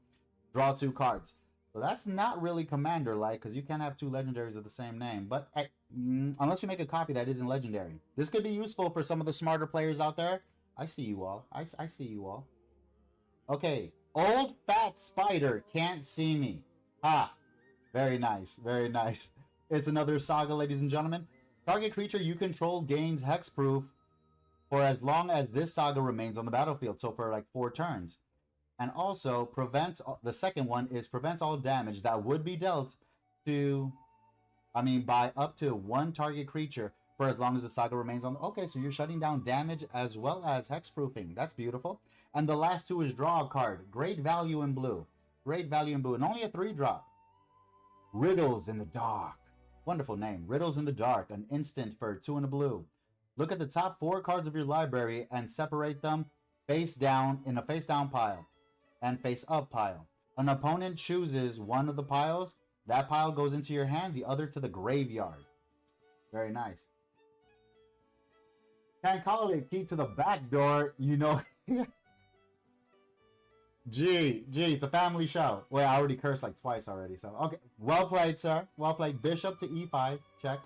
Draw 2 cards. So that's not really commander-like, because you can't have 2 legendaries of the same name. But unless you make a copy that isn't legendary. This could be useful for some of the smarter players out there. I see you all. I see you all. Okay. Old Fat Spider Can't See Me. Ah. Very nice. Very nice. It's another saga, ladies and gentlemen. Target creature you control gains hexproof for as long as this saga remains on the battlefield. So for like 4 turns. And also prevents, the second one is prevents all damage that would be dealt to, by up to 1 target creature for as long as the saga remains on. Okay, so you're shutting down damage as well as hexproofing. That's beautiful. And the last 2 is draw a card. Great value in blue. Great value in blue. And only a 3-drop. Riddles in the Dark. Wonderful name. Riddles in the Dark. An instant for 2 and a blue. Look at the top 4 cards of your library and separate them face down in a face down pile and face up pile. An opponent chooses one of the piles. That pile goes into your hand, the other to the graveyard. Very nice. Can't call it key to the back door, you know. Gee, it's a family show. Wait, I already cursed like twice already, so okay. Well played, sir. Well played. Bishop to e5. Check.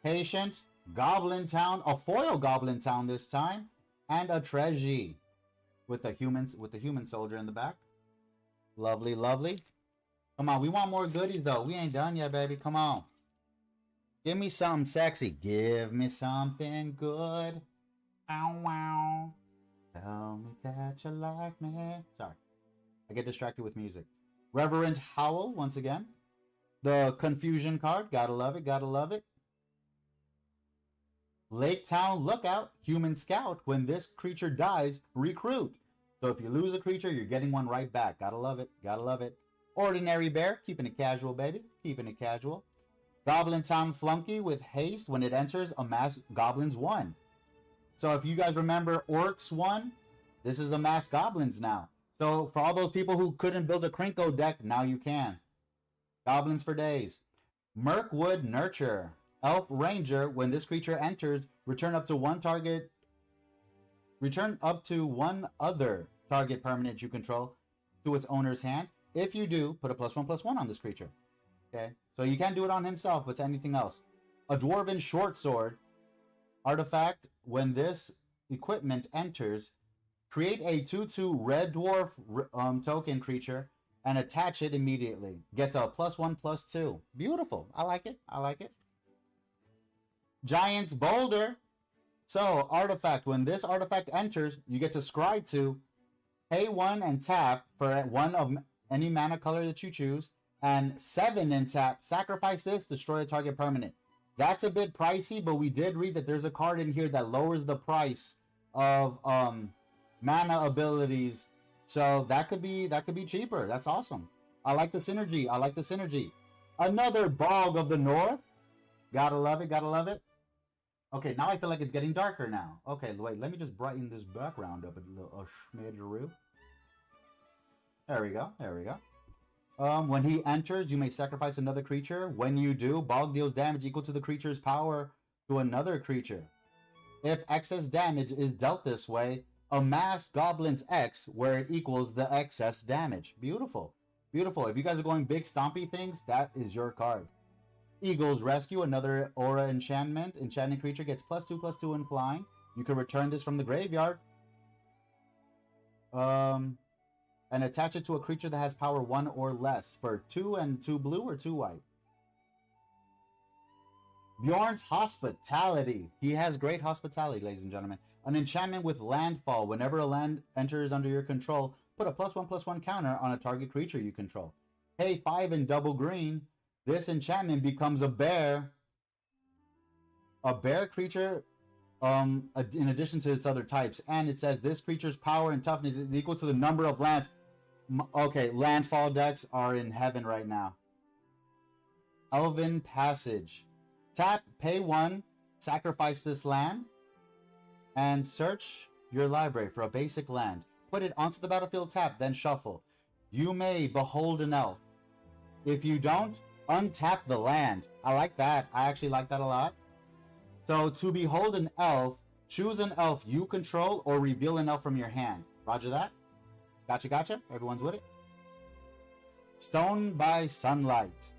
Patient. Goblin Town. A foil Goblin Town this time. And a Treji. With the human soldier in the back. Lovely, lovely. Come on, we want more goodies though. We ain't done yet, baby. Come on. Give me something sexy. Give me something good. Ow, wow. Tell me that you like me. Sorry. I get distracted with music. Reverend Howl, once again. The Confusion card. Gotta love it. Gotta love it. Lake Town Lookout. Human Scout. When this creature dies, recruit. So if you lose a creature, you're getting one right back. Gotta love it. Gotta love it. Ordinary Bear. Keeping it casual, baby. Keeping it casual. Goblin Town Flunky with haste. When it enters, amass Goblins 1. So if you guys remember Orcs 1, this is amass Goblins now. So for all those people who couldn't build a Krinko deck, now you can. Goblins for days. Mirkwood Nurture. Elf Ranger. When this creature enters, return up to 1 target. Return up to 1 other target permanent you control to its owner's hand. If you do, put a +1/+1 on this creature. Okay, so you can't do it on himself, but to anything else. A Dwarven Short Sword. Artifact. When this equipment enters, create a 2/2 red dwarf token creature and attach it immediately. Gets a +1/+2. Beautiful. I like it. I like it. Giant's Boulder. So, artifact. When this artifact enters, you get to scry to Pay 1 and tap for one of any mana color that you choose. And 7 and tap. Sacrifice this, destroy a target permanent. That's a bit pricey, but we did read that there's a card in here that lowers the price of mana abilities. So that could be cheaper. That's awesome. I like the synergy. I like the synergy. Another Bog of the North. Gotta love it. Gotta love it. Okay, now I feel like it's getting darker now. Okay, wait. Let me just brighten this background up a little schmidgeroo. There we go. There we go. When he enters, you may sacrifice another creature. When you do, Bog deals damage equal to the creature's power to another creature. If excess damage is dealt this way, amass Goblin's X where it equals the excess damage. Beautiful. Beautiful. If you guys are going big stompy things, that is your card. Eagle's Rescue, another aura enchantment. Enchanting creature gets +2/+2 in flying. You can return this from the graveyard. And attach it to a creature that has power 1 or less for 2 and 2 blue or 2 white. Bjorn's Hospitality. He has great hospitality, ladies and gentlemen. An enchantment with landfall. Whenever a land enters under your control, put a +1/+1 counter on a target creature you control. Pay 5 in double green. This enchantment becomes a bear. A bear creature in addition to its other types. And it says this creature's power and toughness is equal to the number of lands. Okay, landfall decks are in heaven right now. Elven Passage. Tap, pay 1, sacrifice this land, and search your library for a basic land. Put it onto the battlefield, tap, then shuffle. You may behold an elf. If you don't, untap the land. I like that. I actually like that a lot. So to behold an elf, choose an elf you control or reveal an elf from your hand. Roger that. Gotcha, gotcha. Everyone's with it. Stone by Sunlight.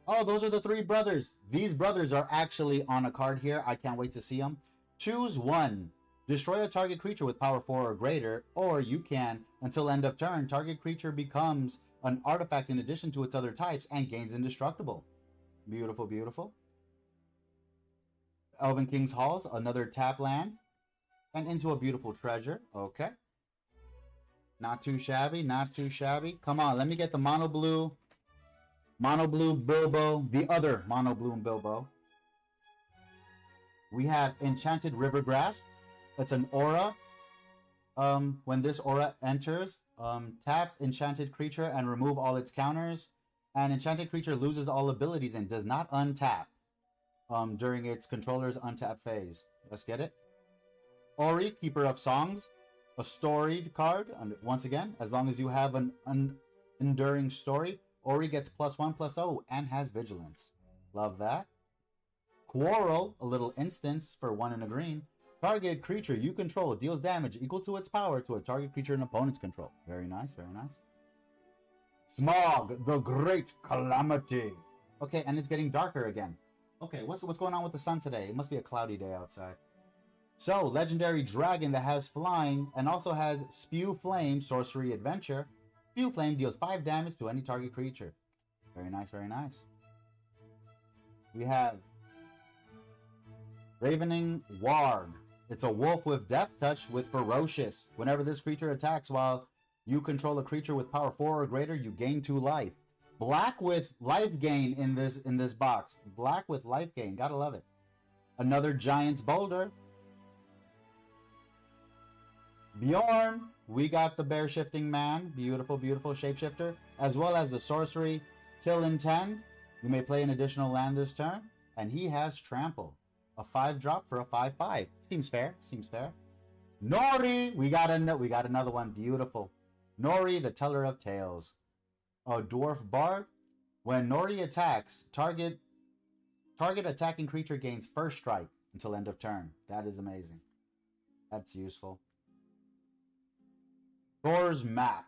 Oh, those are the 3 brothers. These brothers are actually on a card here. I can't wait to see them. Choose 1. Destroy a target creature with power 4 or greater, or you can, until end of turn, target creature becomes an artifact in addition to its other types and gains indestructible. Beautiful, beautiful. Elven King's Halls, another tap land, and into a beautiful treasure. Okay. Not too shabby, not too shabby. Come on, let me get the mono blue Bilbo, the other mono blue Bilbo. We have Enchanted River Grasp. It's an aura. When this aura enters, tap enchanted creature and remove all its counters. And enchanted creature loses all abilities and does not untap during its controller's untap phase. Let's get it. Ori, Keeper of Songs. A storied card. And once again, as long as you have an enduring story, Ori gets +1/+0 and has vigilance. Love that. Quarrel, a little instance for 1 and a green. Target creature you control deals damage equal to its power to a target creature in opponent's control. Very nice, very nice. Smog, the Great Calamity. Okay, and it's getting darker again. Okay, what's going on with the sun today? It must be a cloudy day outside. So, legendary dragon that has flying and also has Spew Flame, sorcery adventure. Spew Flame deals 5 damage to any target creature. Very nice, very nice. We have Ravening Warg. It's a wolf with Death Touch with Ferocious. Whenever this creature attacks while you control a creature with power 4 or greater, you gain 2 life. Black with life gain in this box. Black with life gain. Gotta love it. Another Giant's Boulder. Bjorn. We got the Bear Shifting Man. Beautiful, beautiful shapeshifter. As well as the sorcery Till Intend. You may play an additional land this turn. And he has Trample. A 5-drop for a 5/5. Seems fair. Seems fair. Nori. We got another one. Beautiful. Nori, the Teller of Tales. A Dwarf Bard. When Nori attacks, target attacking creature gains first strike until end of turn. That is amazing. That's useful. Thor's Map.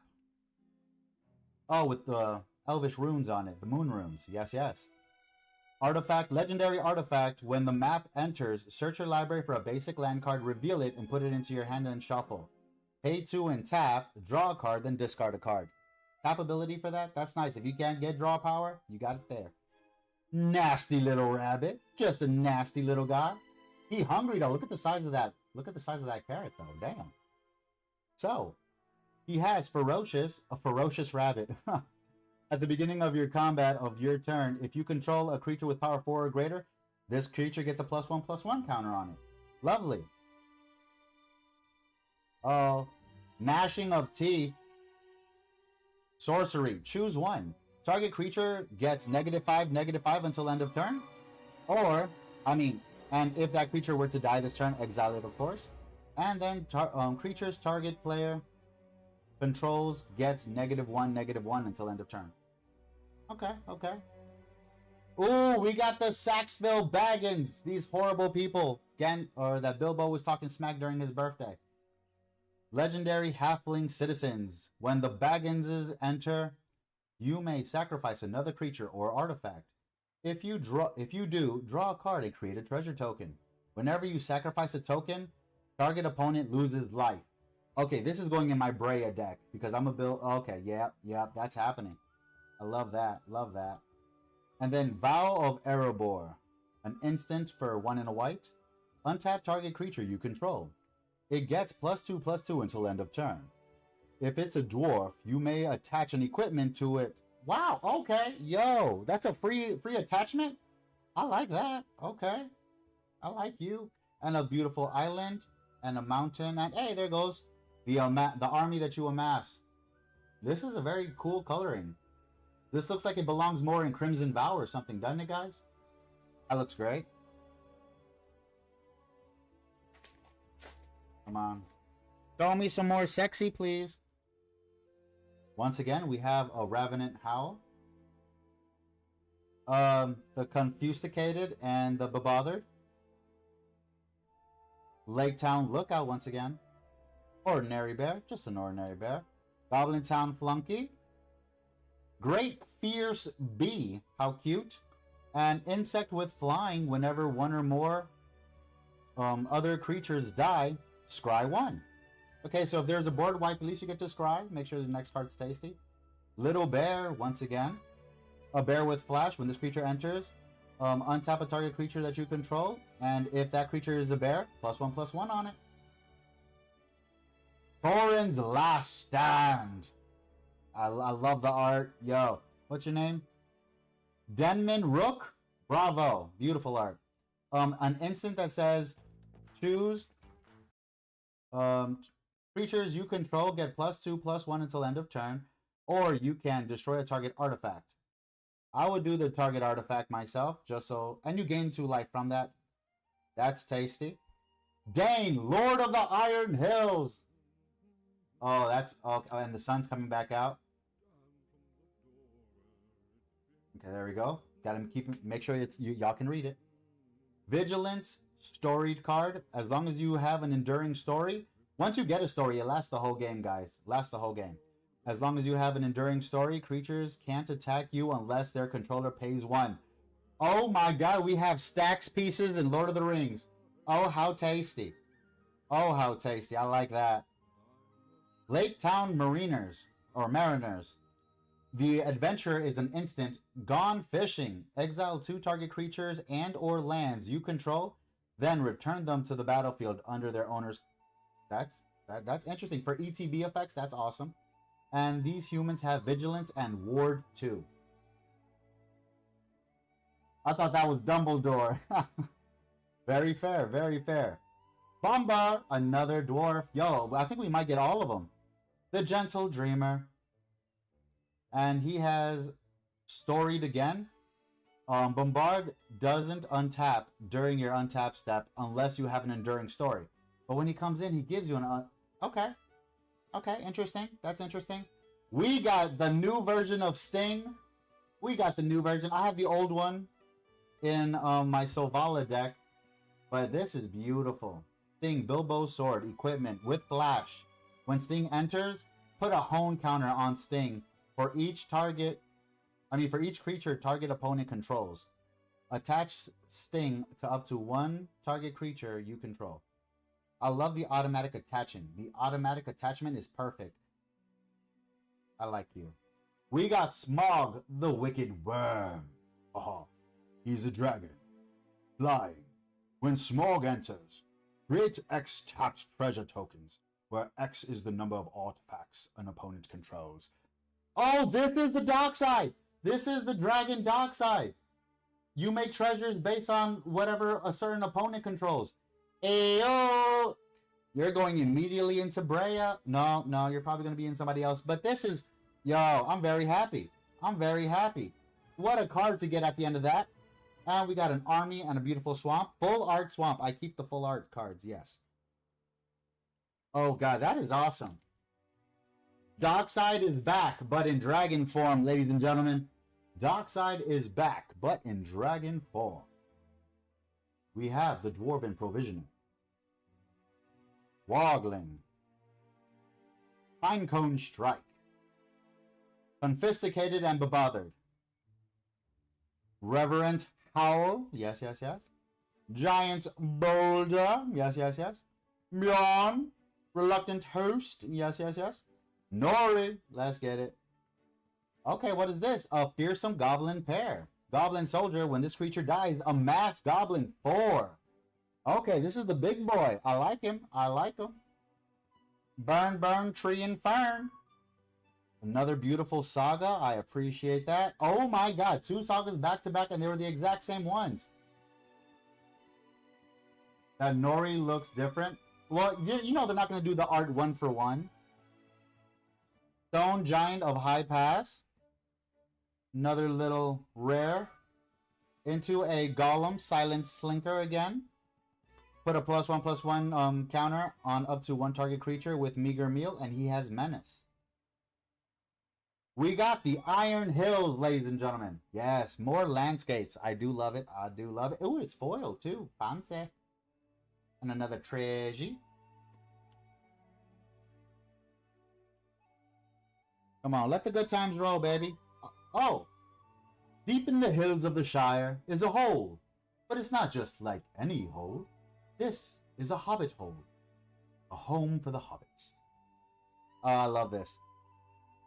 Oh, with the elvish runes on it. The moon runes. Yes, yes. Artifact, legendary artifact. When the map enters, search your library for a basic land card, reveal it, and put it into your hand and shuffle. Pay 2 and tap, draw a card, then discard a card. Tap ability for that? That's nice. If you can't get draw power, you got it there. Nasty little rabbit. Just a nasty little guy. He hungry though. Look at the size of that. Look at the size of that carrot though. Damn. So, he has ferocious, a ferocious rabbit. At the beginning of your combat of your turn, if you control a creature with power 4 or greater, this creature gets a +1/+1 counter on it. Lovely. Oh, gnashing of teeth. Sorcery. Choose one. Target creature gets -5/-5 until end of turn. Or, and if that creature were to die this turn, exile it, of course. And then creatures target player controls gets -1/-1 until end of turn. Okay, okay. Ooh, we got the Saxville Baggins. These horrible people. Again, or that Bilbo was talking smack during his birthday. Legendary Halfling Citizens. When the Bagginses enter, you may sacrifice another creature or artifact. If you do, draw a card and create a treasure token. Whenever you sacrifice a token, target opponent loses life. Okay, this is going in my Brea deck because I'm a build. Okay, yep, that's happening. I love that, love that. And then Vow of Erebor, an instant for 1 and a white. Untap target creature you control. It gets +2/+2 until end of turn. If it's a dwarf, you may attach an equipment to it. Wow, okay, yo, that's a free attachment? I like that, okay. I like you. And a beautiful island and a mountain, and hey, there goes the army that you amassed. This is a very cool coloring. This looks like it belongs more in Crimson Vow or something, doesn't it, guys? That looks great. Come on. Show me some more sexy, please. Once again, we have a Ravenant Howl. The Confusticated and the Bebothered. Lake Town Lookout once again. Ordinary Bear, just an ordinary bear. Goblin Town Flunky. Great Fierce Bee, how cute. An insect with flying whenever one or more other creatures die, scry 1. Okay, so if there's a board wipe, at least you get to scry. Make sure the next card's tasty. Little Bear, once again. A bear with flash. When this creature enters, untap a target creature that you control. And if that creature is a bear, +1/+1 on it. Thorin's Last Stand. I love the art. Yo, what's your name? Denman Rook? Bravo. Beautiful art. An instant that says, choose creatures you control get +2/+1 until end of turn, or you can destroy a target artifact. I would do the target artifact myself, just so, and you gain 2 life from that. That's tasty. Dane, Lord of the Iron Hills. Oh, that's okay. Oh, and the sun's coming back out. Okay, there we go. Got him. Make sure it's y'all can read it. Vigilance, storied card. As long as you have an enduring story. Once you get a story, it lasts the whole game, guys. Lasts the whole game. As long as you have an enduring story, creatures can't attack you unless their controller pays 1. Oh my god, we have stacks pieces in Lord of the Rings. Oh, how tasty. Oh, how tasty. I like that. Lake Town Mariners, or Mariners. The adventure is an instant. Gone Fishing. Exile 2 target creatures and or lands you control, then return them to the battlefield under their owner's. That's interesting. For ETB effects, that's awesome. And these humans have Vigilance and Ward 2. I thought that was Dumbledore. Very fair, very fair. Bombard, another dwarf. Yo, I think we might get all of them. The Gentle Dreamer. And he has storied again. Bombard doesn't untap during your untap step unless you have an enduring story. But when he comes in, he gives you an... Okay. Okay, interesting. That's interesting. We got the new version of Sting. We got the new version. I have the old one in my Sovala deck. But this is beautiful. Sting, Bilbo's sword, equipment with flash. When Sting enters, put a hone counter on Sting for each creature target opponent controls. Attach Sting to up to 1 target creature you control. I love the automatic attaching. The automatic attachment is perfect. I like you. We got Smog, the Wicked Worm. Oh, he's a dragon. Flying. When Smog enters, create X tapped treasure tokens. where X is the number of artifacts an opponent controls. Oh, this is the dark side. This is the dragon dark side. You make treasures based on whatever a certain opponent controls. Ayo! You're going immediately into Brea. No, you're probably going to be in somebody else. But this is, yo, I'm very happy. I'm very happy. What a card to get at the end of that. And we got an army and a beautiful swamp. Full art swamp. I keep the full art cards, yes. Oh, God, that is awesome. Darkside is back, but in dragon form, ladies and gentlemen. Darkside is back, but in dragon form. We have the Dwarven Provisioner, Wogling, Pinecone Strike, Confiscated and Bebothered, Reverent Howl, yes. Giant Boulder, yes. Bjorn, Reluctant Host, yes. Nori, let's get it. Okay, what is this? A Fearsome Goblin Pair. Goblin Soldier, when this creature dies, a Mass Goblin 4. Okay, this is the big boy. I like him. Burn, Tree and Fern. Another beautiful saga. I appreciate that. Oh my God, 2 sagas back to back, and they were the exact same ones. That Nori looks different. Well, you know they're not going to do the art 1 for 1. Stone Giant of High Pass. Another little rare. Into a Golem Silent Slinker again. Put a +1/+1 counter on up to 1 target creature with meager meal, and he has Menace. We got the Iron Hills, ladies and gentlemen. Yes, more landscapes. I do love it. Oh, it's foil too. Fancy. And another treasure. Come on, let the good times roll, baby. Oh, deep in the hills of the Shire is a hole. But it's not just like any hole. This is a Hobbit hole. A home for the hobbits. I love this.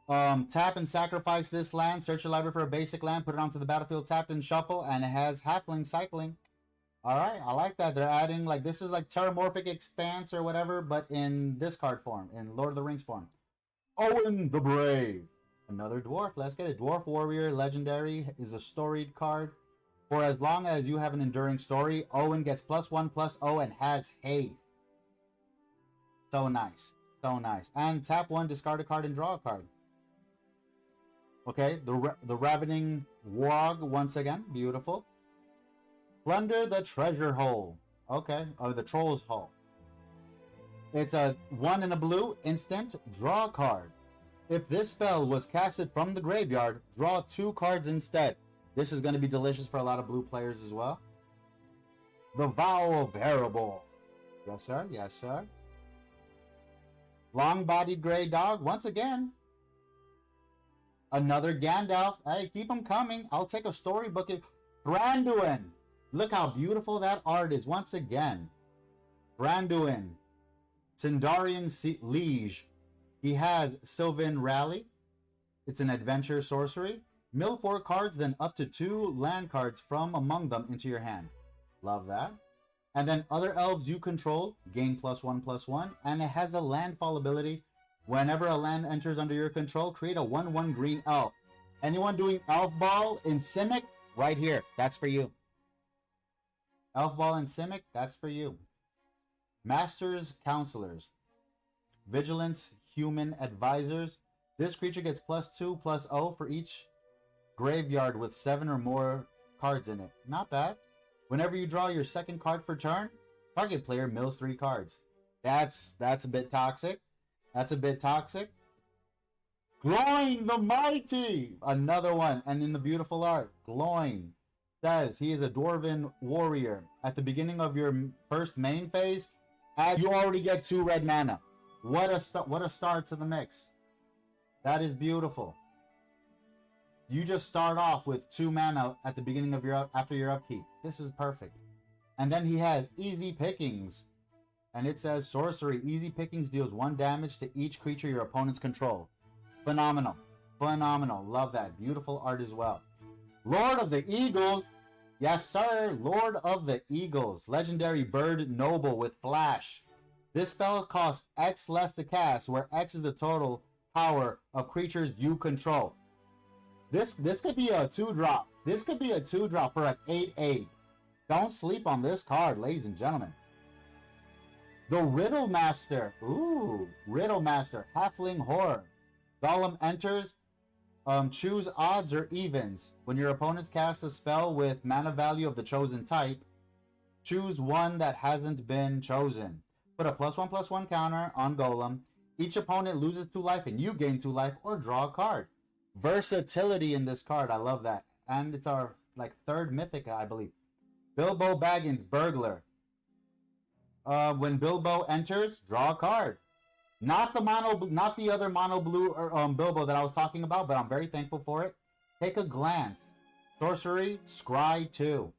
Tap and sacrifice this land. Search your library for a basic land. Put it onto the battlefield tapped and shuffle. And it has halfling cycling. Alright, I like that. They're adding, like, this is like Terramorphic Expanse or whatever, but in this card form. In Lord of the Rings form. Owen the Brave. Another dwarf. Let's get it. Dwarf Warrior Legendary is a storied card. For as long as you have an enduring story, Owen gets +1/+0 and has haste. So nice. And tap 1, discard a card, and draw a card. Okay, the Ravening Wog once again. Beautiful. Plunder the Treasure Hole. Okay, or the Troll's Hole. It's a 1 in a blue, instant, draw a card. If this spell was casted from the graveyard, draw 2 cards instead. This is going to be delicious for a lot of blue players as well. The Vow of Erebor. Yes, sir. Long-bodied gray dog, once again. Another Gandalf. Hey, keep them coming. I'll take a storybook. Branduin. Look how beautiful that art is once again. Branduin. Sindarian Liege. He has Sylvan Rally. It's an adventure sorcery. Mill 4 cards, then up to 2 land cards from among them into your hand. Love that. And then other elves you control gain +1/+1. And it has a landfall ability. Whenever a land enters under your control, create a 1/1 green elf. Anyone doing Elf Ball in Simic? Right here. That's for you. Elf Ball in Simic? That's for you. Masters Counselors. Vigilance Human Advisors. This creature gets +2/+0 for each graveyard with 7 or more cards in it. Not bad. Whenever you draw your second card for turn, target player mills 3 cards. That's a bit toxic. Gloin the Mighty! Another one. And in the beautiful art, Gloin says he is a Dwarven Warrior. At the beginning of your first main phase, you already get 2 red mana. What a start to the mix. That is beautiful. You just start off with 2 mana at the beginning of after your upkeep. This is perfect. And then he has Easy Pickings. And it says sorcery. Easy Pickings deals 1 damage to each creature your opponents control. Phenomenal. Love that. Beautiful art as well. Lord of the Eagles. Yes, sir. Lord of the Eagles. Legendary Bird Noble with Flash. This spell costs X less to cast, where X is the total power of creatures you control. This could be a 2-drop. This could be a 2-drop for an 8/8. Don't sleep on this card, ladies and gentlemen. The Riddle Master. Ooh, Riddle Master. Halfling Horror. Golem enters. Choose odds or evens. When your opponents cast a spell with mana value of the chosen type, choose one that hasn't been chosen. Put a +1/+1 counter on Golem. Each opponent loses 2 life and you gain 2 life, or draw a card. Versatility in this card. I love that. And it's our third mythic, I believe. Bilbo Baggins, Burglar. When Bilbo enters, draw a card. Not the other mono blue or Bilbo that I was talking about, but I'm very thankful for it. Take a glance. Sorcery, Scry 2.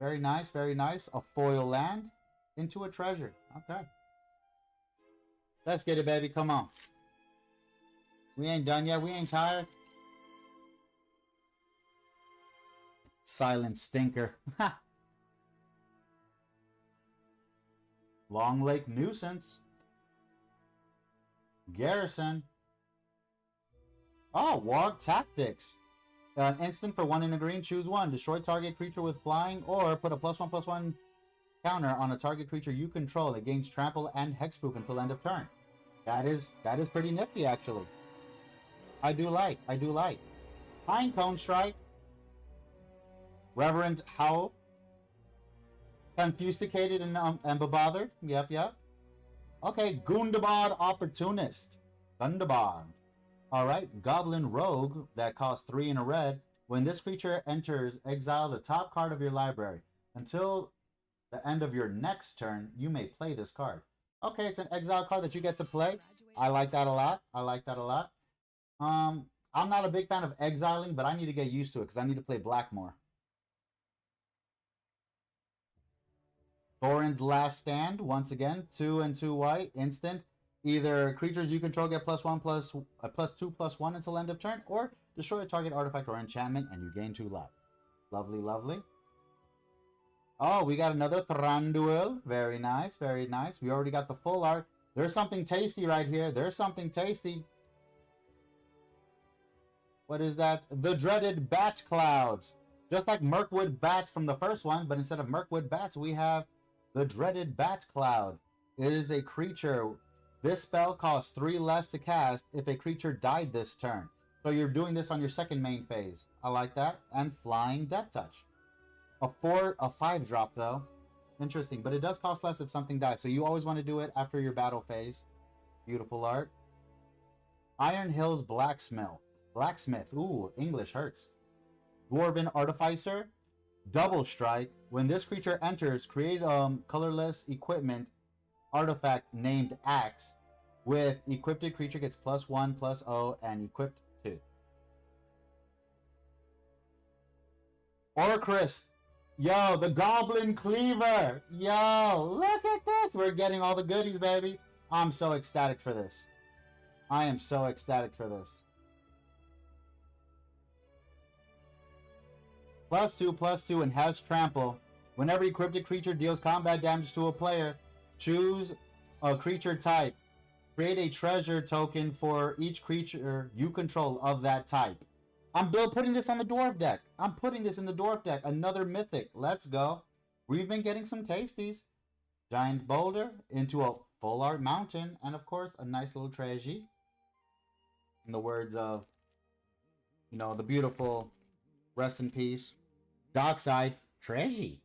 Very nice, very nice. A foil land into a treasure. Okay. Let's get it, baby. Come on. We ain't done yet. We ain't tired. Silent Stinker. Long Lake Nuisance. Garrison. Oh, Warg Tactics. An instant for 1 in a green. Choose one. Destroy target creature with flying, or put a +1/+1 counter on a target creature you control. It gains trample and hexproof until end of turn. That is pretty nifty, actually. I do like. Pinecone Strike. Reverend Howl. Confusticated and Bebothered. Yep. Okay, Gundabad Opportunist. Gundabad. Alright, Goblin Rogue that costs 3 in a red. When this creature enters, exile the top card of your library. Until the end of your next turn, you may play this card. Okay, it's an exile card that you get to play. I like that a lot. I'm not a big fan of exiling, but I need to get used to it because I need to play black more. Thorin's Last Stand, once again, 2 and 2 white, instant. Either creatures you control get +2/+1 until end of turn, or destroy a target artifact or enchantment and you gain 2 life. Lovely. Oh, we got another Thranduil. Very nice. We already got the full art. There's something tasty right here. What is that? The Dreaded Bat Cloud. Just like Mirkwood Bats from the first one, but instead of Mirkwood Bats, we have the Dreaded Bat Cloud. It is a creature. This spell costs 3 less to cast if a creature died this turn. So you're doing this on your second main phase. I like that. And Flying Death Touch. A 5-drop though. Interesting, but it does cost less if something dies. So you always want to do it after your battle phase. Beautiful art. Iron Hills Blacksmith. Ooh, English hurts. Dwarven Artificer. Double Strike. When this creature enters, create colorless equipment artifact named Axe. With equipped creature gets +1/+0 and equipped 2. Orcrist. Yo, the Goblin Cleaver. Yo, look at this. We're getting all the goodies, baby. I'm so ecstatic for this. I am so ecstatic for this. +2/+2 and has trample. Whenever equipped creature deals combat damage to a player, choose a creature type. Create a treasure token for each creature you control of that type. I'm putting this on the Dwarf deck. Another mythic. Let's go. We've been getting some tasties. Giant Boulder into a full art mountain. And of course, a nice little treasure. In the words of, the beautiful, rest in peace, Dockside treasure.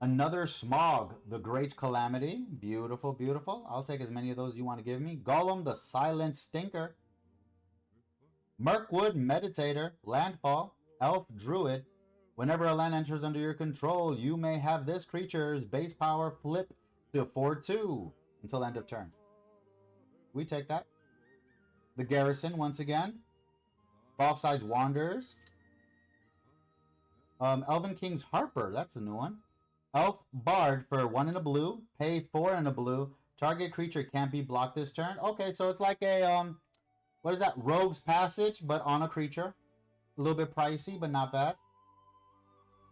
Another Smog, the Great Calamity. Beautiful. I'll take as many of those you want to give me. Golem, the Silent Stinker. Mirkwood Meditator, Landfall, Elf Druid. Whenever a land enters under your control, you may have this creature's base power flip to 4/2 until end of turn. We take that. The Garrison, once again. Offsides Wanderers. Elven King's Harper, that's a new one. Elf Bard for 1 in a blue, pay 4 in a blue. Target creature can't be blocked this turn. Okay, so it's like a what is that? Rogue's Passage, but on a creature. A little bit pricey, but not bad.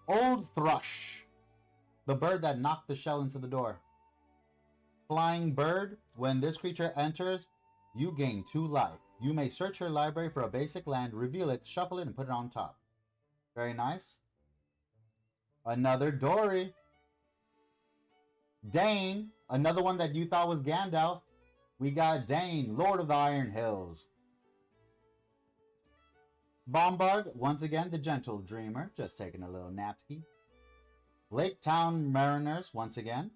Old Thrush. The bird that knocked the shell into the door. Flying bird. When this creature enters, you gain 2 life. You may search your library for a basic land, reveal it, shuffle it, and put it on top. Very nice. Another Dory. Dane. Another one that you thought was Gandalf. We got Dane, Lord of the Iron Hills. Bombard. Once again, the Gentle Dreamer. Just taking a little napkin. Lake Town Mariners. Once again.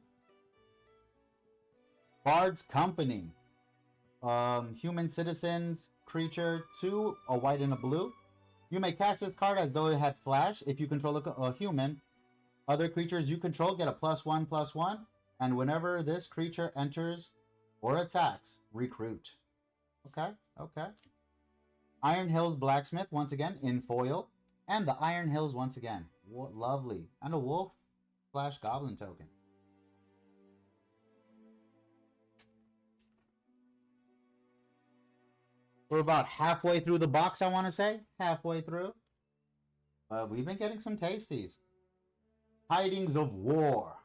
Bard's Company. Human citizens, creature, 2, a white and a blue. You may cast this card as though it had flash. If you control a human, other creatures you control get a +1/+1. And whenever this creature enters or attacks, recruit. Okay, okay. Iron Hills Blacksmith, once again, in foil. And the Iron Hills once again. Lovely. And a wolf/goblin token. We're about halfway through the box, I want to say. Halfway through. We've been getting some tasties. Tidings of War.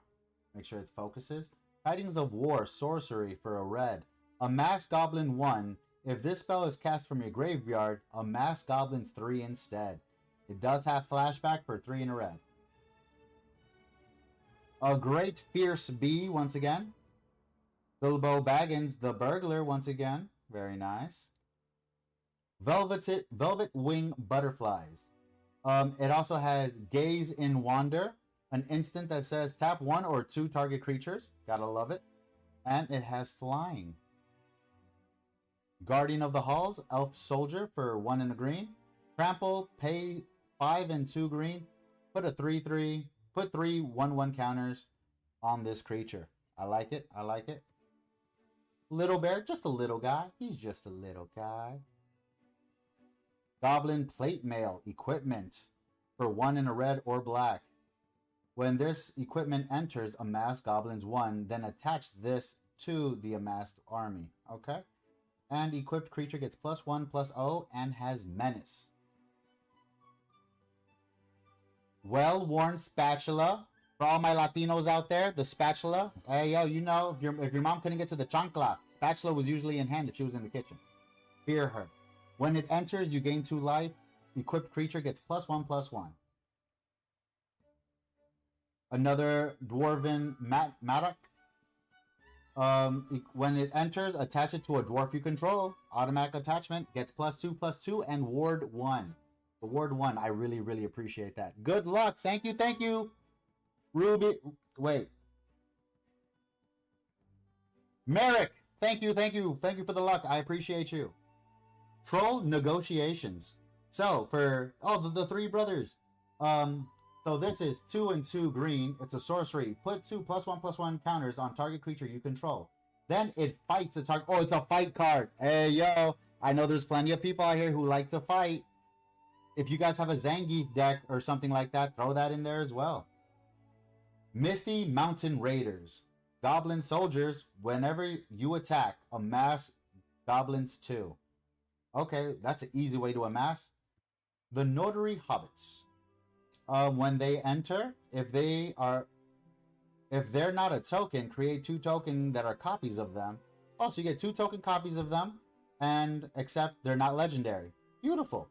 Make sure it focuses. Tidings of War, sorcery for a red. Amass Goblin 1. If this spell is cast from your graveyard, amass Goblins 3 instead. It does have flashback for 3 in a red. A Great Fierce Bee, once again. Bilbo Baggins, the Burglar, once again. Very nice. Velvet Wing Butterflies. It also has Gaze in Wander, an instant that says tap 1 or 2 target creatures. Gotta love it. And it has flying. Guardian of the Halls, Elf Soldier for 1 and a green. Trample, pay 5 and 2 green. Put a 3/3. Put 3 1/1 counters on this creature. I like it. I like it. Little Bear, just a little guy. He's just a little guy. Goblin Plate Mail equipment for 1 in a red or black. When this equipment enters, amass Goblins 1, then attach this to the amassed army. Okay? And equipped creature gets +1/+0 and has menace. Well-worn spatula. For all my Latinos out there, the spatula. Hey, yo, you know, if your mom couldn't get to the chancla, spatula was usually in hand if she was in the kitchen. Fear her. When it enters, you gain 2 life. Equipped creature gets +1/+1. Another Dwarven Mattock. When it enters, attach it to a dwarf you control. Automatic attachment gets +2/+2 and ward 1. The ward 1, I really, really appreciate that. Good luck. Thank you, thank you. Ruby, wait. Merrick, thank you, thank you. Thank you for the luck. I appreciate you. Troll Negotiations. So for the 3 brothers. So this is 2 and 2 green. It's a sorcery. Put 2 +1/+1 counters on target creature you control. Then it fights a target. Oh, it's a fight card. Hey yo, I know there's plenty of people out here who like to fight. If you guys have a Zangief deck or something like that, throw that in there as well. Misty Mountain Raiders. Goblin Soldiers. Whenever you attack, amass Goblins 2. Okay, that's an easy way to amass. The Notary Hobbits. When they enter, if they're not a token, create 2 tokens that are copies of them. Oh, so you get 2 token copies of them, and except they're not legendary. Beautiful.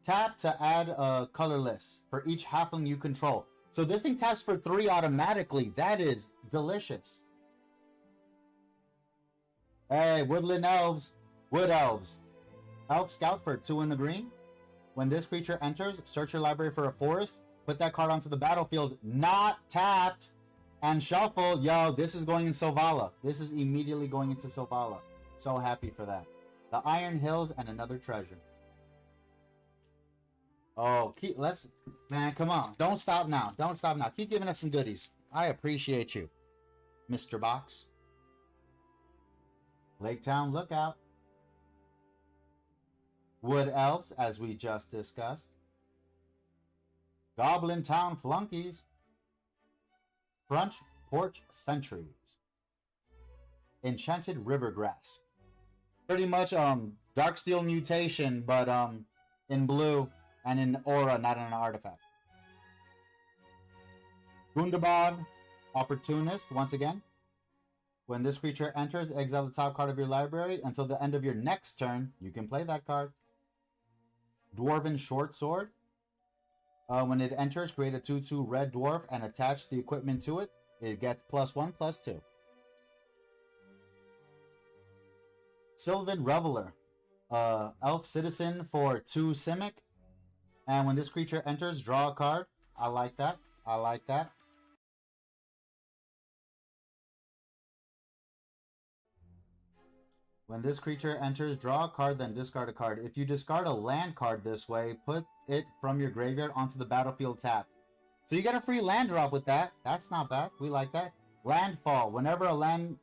Tap to add a colorless for each halfling you control. So this thing taps for 3 automatically. That is delicious. Hey, Woodland Elves. Wood Elves. Elf Scout for 2 in the green. When this creature enters, search your library for a forest. Put that card onto the battlefield, not tapped, and shuffle. Yo, this is going in Sovala. This is immediately going into Sovala. So happy for that. The Iron Hills and another treasure. Oh, man, come on. Don't stop now. Don't stop now. Keep giving us some goodies. I appreciate you, Mr. Box. Lake Town Lookout. Wood Elves, as we just discussed. Goblin Town Flunkies. Front Porch Sentries. Enchanted Rivergrass. Pretty much Darksteel Mutation, but in blue and in aura, not in an artifact. Gundabad, Opportunist, once again. When this creature enters, exile the top card of your library. Until the end of your next turn, you can play that card. Dwarven Short Sword. When it enters, create a 2/2 red dwarf and attach the equipment to it. It gets +1/+2. Sylvan Reveler. Elf Citizen for 2 Simic. And when this creature enters, draw a card. I like that. I like that. When this creature enters, draw a card, then discard a card. If you discard a land card this way, put it from your graveyard onto the battlefield tap. So you get a free land drop with that. That's not bad. We like that. Landfall. Whenever a land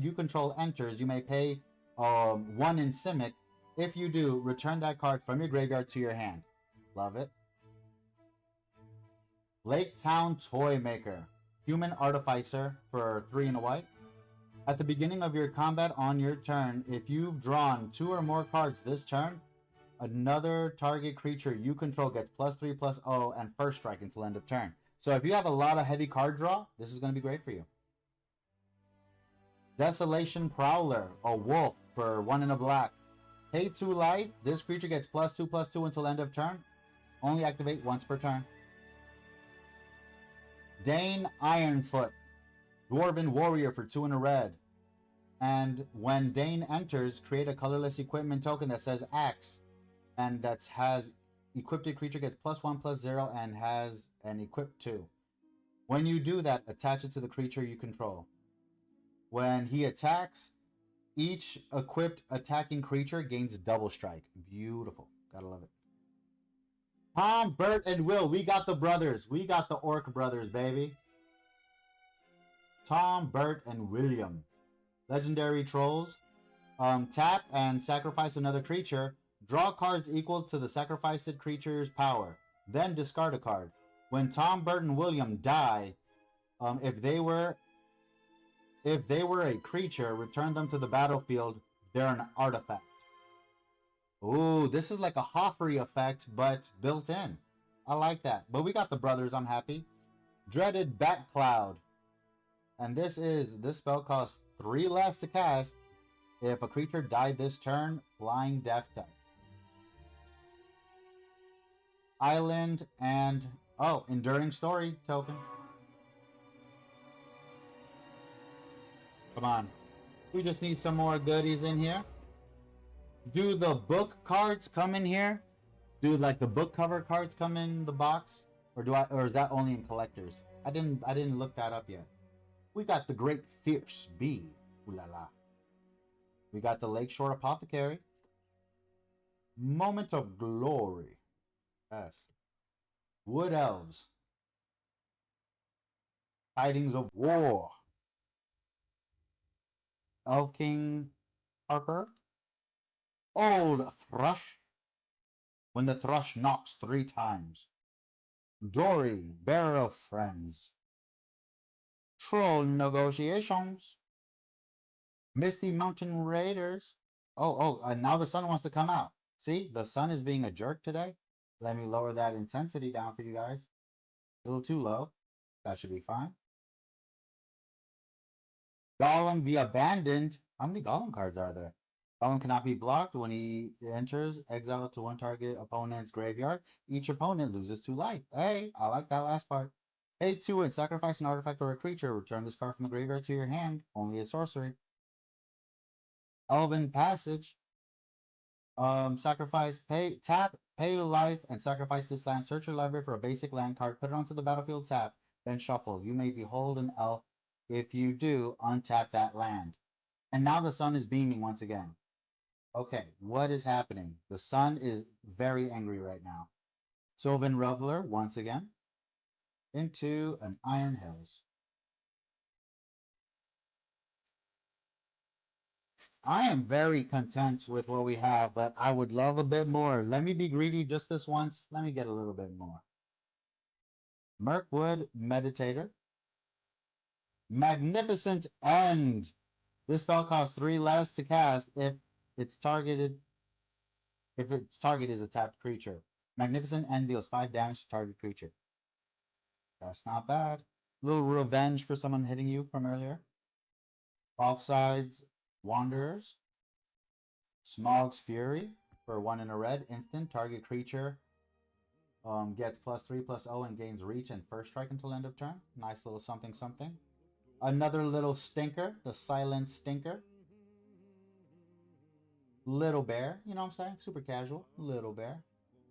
you control enters, you may pay 1 in Simic. If you do, return that card from your graveyard to your hand. Love it. Lake Town Toy Maker. Human Artificer for 3 and a white. At the beginning of your combat on your turn, if you've drawn 2 or more cards this turn, another target creature you control gets +3/+0 and first strike until end of turn. So if you have a lot of heavy card draw, this is going to be great for you. Desolation Prowler, a wolf for 1 and a black. Pay 2 life. This creature gets +2/+2 until end of turn. Only activate once per turn. Dane Ironfoot. Dwarven Warrior for 2 and a red. And when Dane enters, create a colorless equipment token that says Axe. And that has equipped creature gets +1/+0 and has an equip 2. When you do that, attach it to the creature you control. When he attacks, each equipped attacking creature gains double strike. Beautiful. Gotta love it. Tom, Bert, and Will. We got the brothers. We got the Orc brothers, baby. Tom, Bert, and William. Legendary Trolls. Tap and sacrifice another creature. Draw cards equal to the sacrificed creature's power. Then discard a card. When Tom, Bert, and William die, if they were a creature, return them to the battlefield. They're an artifact. Ooh, this is like a Hoffrey effect, but built in. I like that. But we got the brothers. I'm happy. Dreaded Bat Cloud. And this spell costs 3 less to cast. If a creature died this turn, flying death type. Island and Enduring Story token. Come on. We just need some more goodies in here. Do the book cards come in here? Do like the book cover cards come in the box? Or is that only in collectors? I didn't look that up yet. We got the Great Fierce Bee. Ooh la la. We got the Lakeshore Apothecary. Moment of Glory. Yes. Wood Elves. Tidings of War. Elf King Harper. Old Thrush. When the thrush knocks 3 times. Dory, Bearer of Friends. Troll Negotiations. Misty Mountain Raiders. And now the sun wants to come out. See, the sun is being a jerk today. Let me lower that intensity down for you guys. A little too low. That should be fine. Golem the Abandoned. How many Golem cards are there? Golem cannot be blocked. When he enters, exile to 1 target opponent's graveyard. Each opponent loses 2 life. Hey, I like that last part. Pay 2 and sacrifice an artifact or a creature. Return this card from the graveyard to your hand. Only a sorcery. Elven Passage. Tap, pay life, and sacrifice this land. Search your library for a basic land card. Put it onto the battlefield tap. Then shuffle. You may behold an elf. If you do, untap that land. And now the sun is beaming once again. Okay, what is happening? The sun is very angry right now. Sylvan Reveler, once again, into an Iron Hills. I am very content with what we have, but I would love a bit more. Let me be greedy just this once. Let me get a little bit more. Mirkwood Meditator. Magnificent End. This spell costs 3 less to cast if its target is a tapped creature. Magnificent End deals 5 damage to target creature. That's not bad. Little revenge for someone hitting you from earlier. Offsides, Wanderers. Smog's Fury for 1 in a red. Instant. Target creature gets +3/+0 and gains reach and first strike until end of turn. Nice little something something. Another little stinker. The Silent Stinker. Little bear. You know what I'm saying? Super casual. Little bear.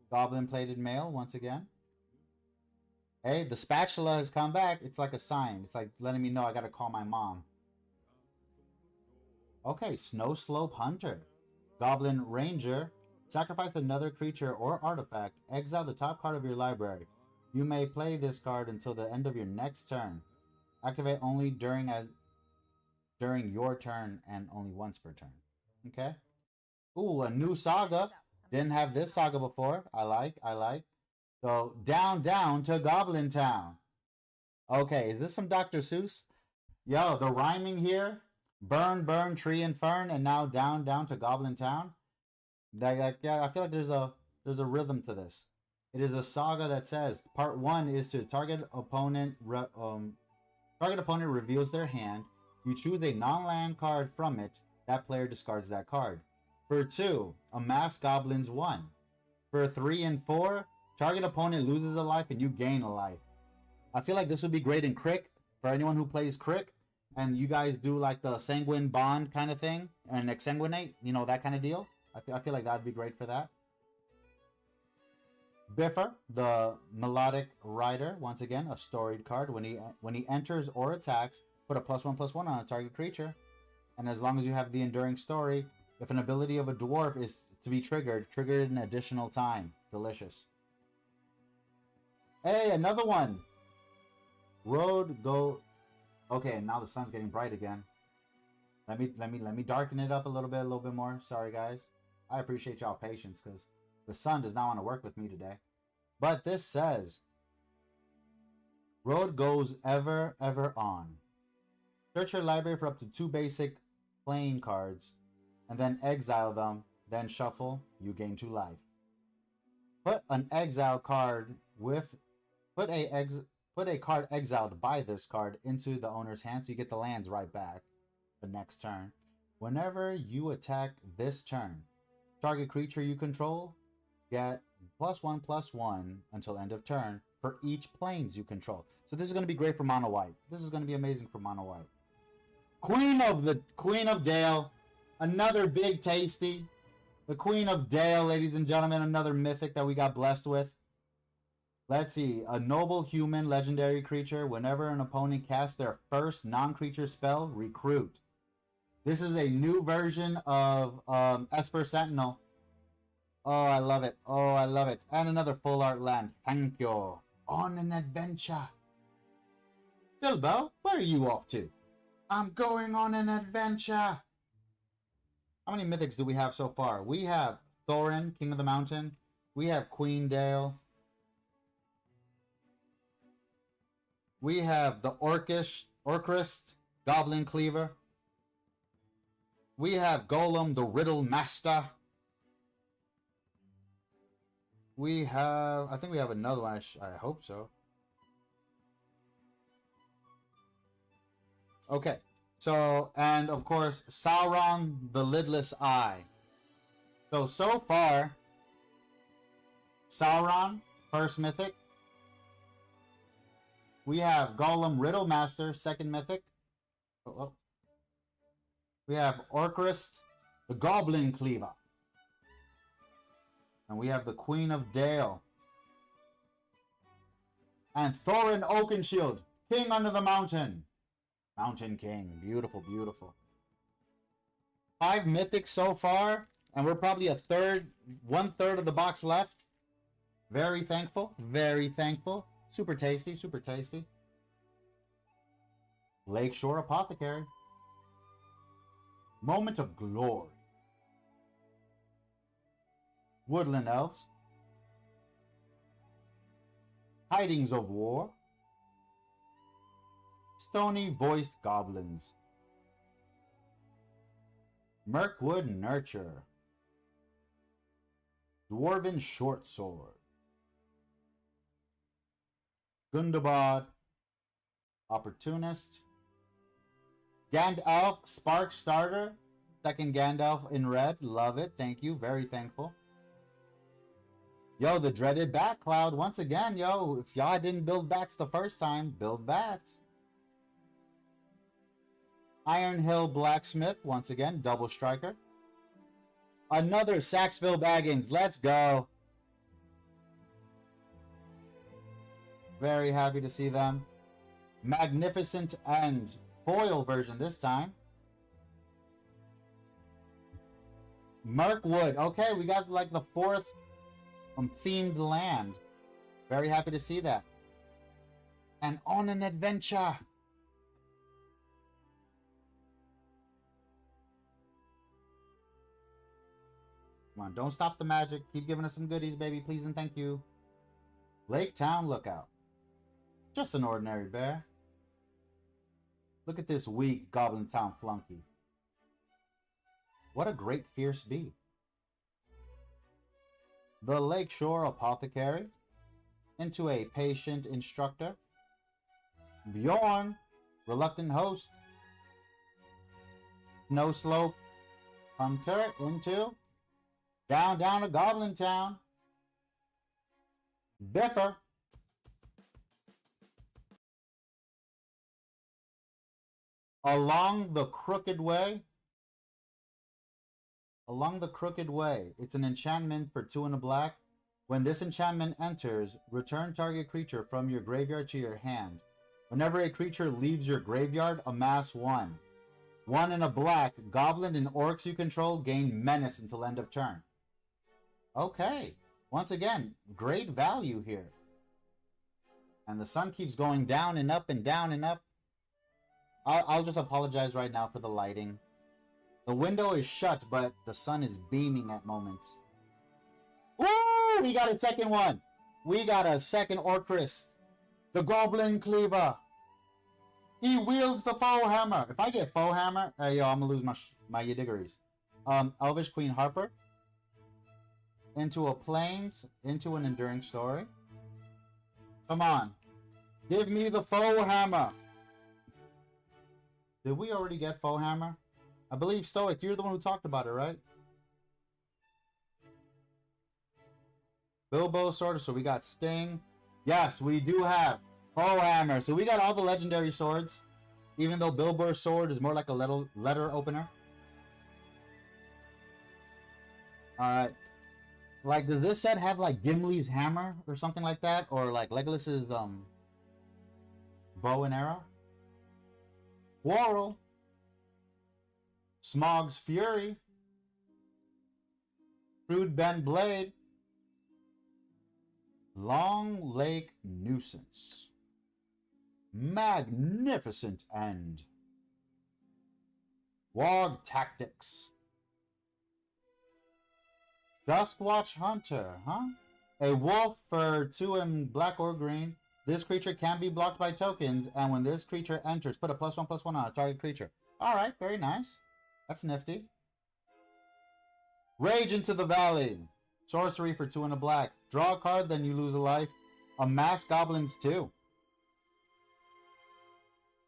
Goblin plated mail once again. Hey, the spatula has come back. It's like a sign. It's like letting me know I gotta call my mom. Okay, Snow Slope Hunter. Goblin Ranger. Sacrifice another creature or artifact. Exile the top card of your library. You may play this card until the end of your next turn. Activate only during your turn and only once per turn. Okay. Ooh, a new saga. Didn't have this saga before. I like. So, down to Goblin Town. Okay, is this some Dr. Seuss? Yo, the rhyming here. Burn, tree and fern, and now down to Goblin Town. Yeah, I feel like there's a rhythm to this. It is a saga that says part 1 is to target opponent reveals their hand. You choose a non-land card from it. That player discards that card. For 2, amass goblins 1. For 3 and 4, target opponent loses a life and you gain a life. I feel like this would be great in Crick for anyone who plays Crick. And you guys do like the sanguine bond kind of thing and exsanguinate, you know, that kind of deal. I feel like that would be great for that. Biffer, the melodic rider, once again a storied card. When he enters or attacks, put a +1/+1 on a target creature, and as long as you have the enduring story, if an ability of a dwarf is to be triggered an additional time. Delicious. Hey, another one. Road go. Okay, now the sun's getting bright again. Let me darken it up a little bit more. Sorry, guys. I appreciate y'all patience because the sun does not want to work with me today. But this says, road goes ever on. Search your library for up to 2 basic playing cards, and then exile them. Then shuffle. You gain 2 life. Put an exile card with put a card exiled by this card into the owner's hand, so you get the lands right back the next turn. Whenever you attack this turn, target creature you control get +1/+1 until end of turn for each planes you control. So this is going to be great for mono white. This is going to be amazing for mono white. Queen of Dale, another big tasty. The Queen of Dale, ladies and gentlemen, another mythic that we got blessed with. Let's see. A noble human legendary creature. Whenever an opponent casts their first non-creature spell, recruit. This is a new version of Esper Sentinel. Oh, I love it. Oh, I love it. And another full art land. Thank you. On an adventure. Bilbo, where are you off to? I'm going on an adventure. How many mythics do we have so far? We have Thorin, King of the Mountain. We have Queen Dale. We have the Orcrist, Goblin Cleaver. We have Golem, the Riddle Master. We have, I think we have another one. I hope so. Okay. So, and of course, Sauron, the Lidless Eye. So far, Sauron, first mythic. We have Golem, Riddle Master, second mythic. We have Orcrist, the Goblin Cleaver. And we have the Queen of Dale. And Thorin Oakenshield, King under the Mountain. Mountain King. Beautiful, beautiful. 5 mythics so far. And we're probably 1/3 of the box left. Very thankful. Very thankful. Super tasty, super tasty. Lakeshore Apothecary. Moment of Glory. Woodland Elves. Tidings of War. Stony Voiced Goblins. Mirkwood Nurture. Dwarven Short Sword. Gundabad, Opportunist, Gandalf, Spark Starter, second Gandalf in red, love it, thank you, very thankful. Yo, the dreaded Bat Cloud, once again, yo, if y'all didn't build bats the first time, build bats. Iron Hill Blacksmith, once again, double striker. Another Saxville Baggins, let's go. Very happy to see them. Magnificent End, foil version this time. Mirkwood, okay, we got like the fourth themed land. Very happy to see that. And on an adventure. Come on, don't stop the magic. Keep giving us some goodies, baby, please and thank you. Lake Town Lookout. Just an ordinary bear. Look at this weak Goblin Town flunky. What a great fierce bee. The Lakeshore Apothecary. Into a Patient Instructor. Bjorn, Reluctant Host. Snow Slope Hunter into down to Goblin Town. Biffer. Along the Crooked Way. Along the Crooked Way. It's an enchantment for 2 and a black. When this enchantment enters, return target creature from your graveyard to your hand. Whenever a creature leaves your graveyard, amass 1. 1 and a black. Goblin and orcs you control gain menace until end of turn. Okay. Once again, great value here. And the sun keeps going down and up and down and up. I'll just apologize right now for the lighting. The window is shut, but the sun is beaming at moments. Woo! We got a second one. We got a second Orcrist. The Goblin Cleaver. He wields the Foe Hammer. If I get Foe Hammer, hey, yo, I'm gonna lose my Ydiggeries. Elvish Queen Harper. Into a Plains. Into an Enduring Story. Come on. Give me the Foe Hammer. Did we already get Foe Hammer? I believe Stoic, you're the one who talked about it, right? Bilbo Sword, so we got Sting. Yes, we do have Foe Hammer. So we got all the legendary swords. Even though Bilbo's Sword is more like a letter opener. Alright. Like, does this set have like Gimli's hammer or something like that? Or like Legolas's bow and arrow? Quarrel. Smog's Fury. Crude Bend Blade. Long Lake Nuisance. Magnificent End. Warg Tactics. Duskwatch Hunter, huh? A wolf for 2 in black or green. This creature can be blocked by tokens, and when this creature enters, put a +1/+1 on a target creature. Alright, very nice. That's nifty. Rage into the Valley. Sorcery for 2 and a black. Draw a card, then you lose a life. Amass Goblins too.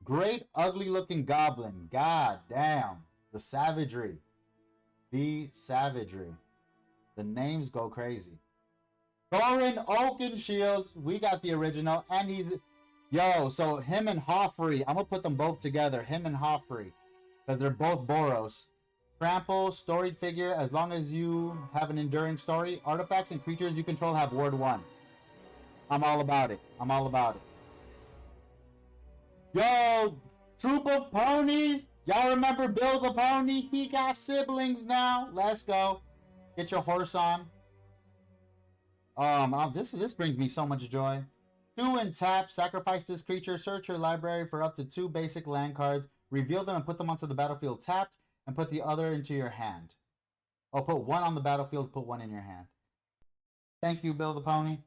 Great ugly looking goblin. God damn. The savagery. The savagery. The names go crazy. Thorin Oakenshield. We got the original. And he's... Yo, so him and Hoffrey. I'm going to put them both together. Him and Hoffrey. Because they're both Boros. Trample, storied figure. As long as you have an enduring story. Artifacts and creatures you control have ward 1. I'm all about it. I'm all about it. Yo, Troop of Ponies. Y'all remember Bill the Pony? He got siblings now. Let's go. Get your horse on. This brings me so much joy. 2 and tap. Sacrifice this creature. Search your library for up to 2 basic land cards. Reveal them and put them onto the battlefield tapped. And put the other into your hand. Oh, put 1 on the battlefield. Put 1 in your hand. Thank you, Bill the Pony.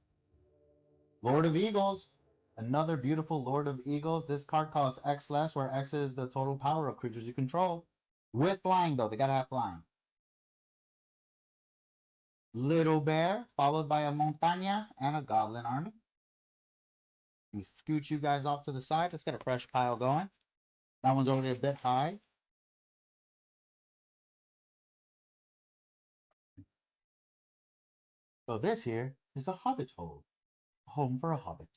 Lord of Eagles. Another beautiful Lord of Eagles. This card costs X less, where X is the total power of creatures you control. With flying, though. They gotta have flying. Little Bear, followed by a Montaña and a Goblin army. We scoot you guys off to the side. Let's get a fresh pile going. That one's already a bit high. So this here is a Hobbit hole. Home for a Hobbit.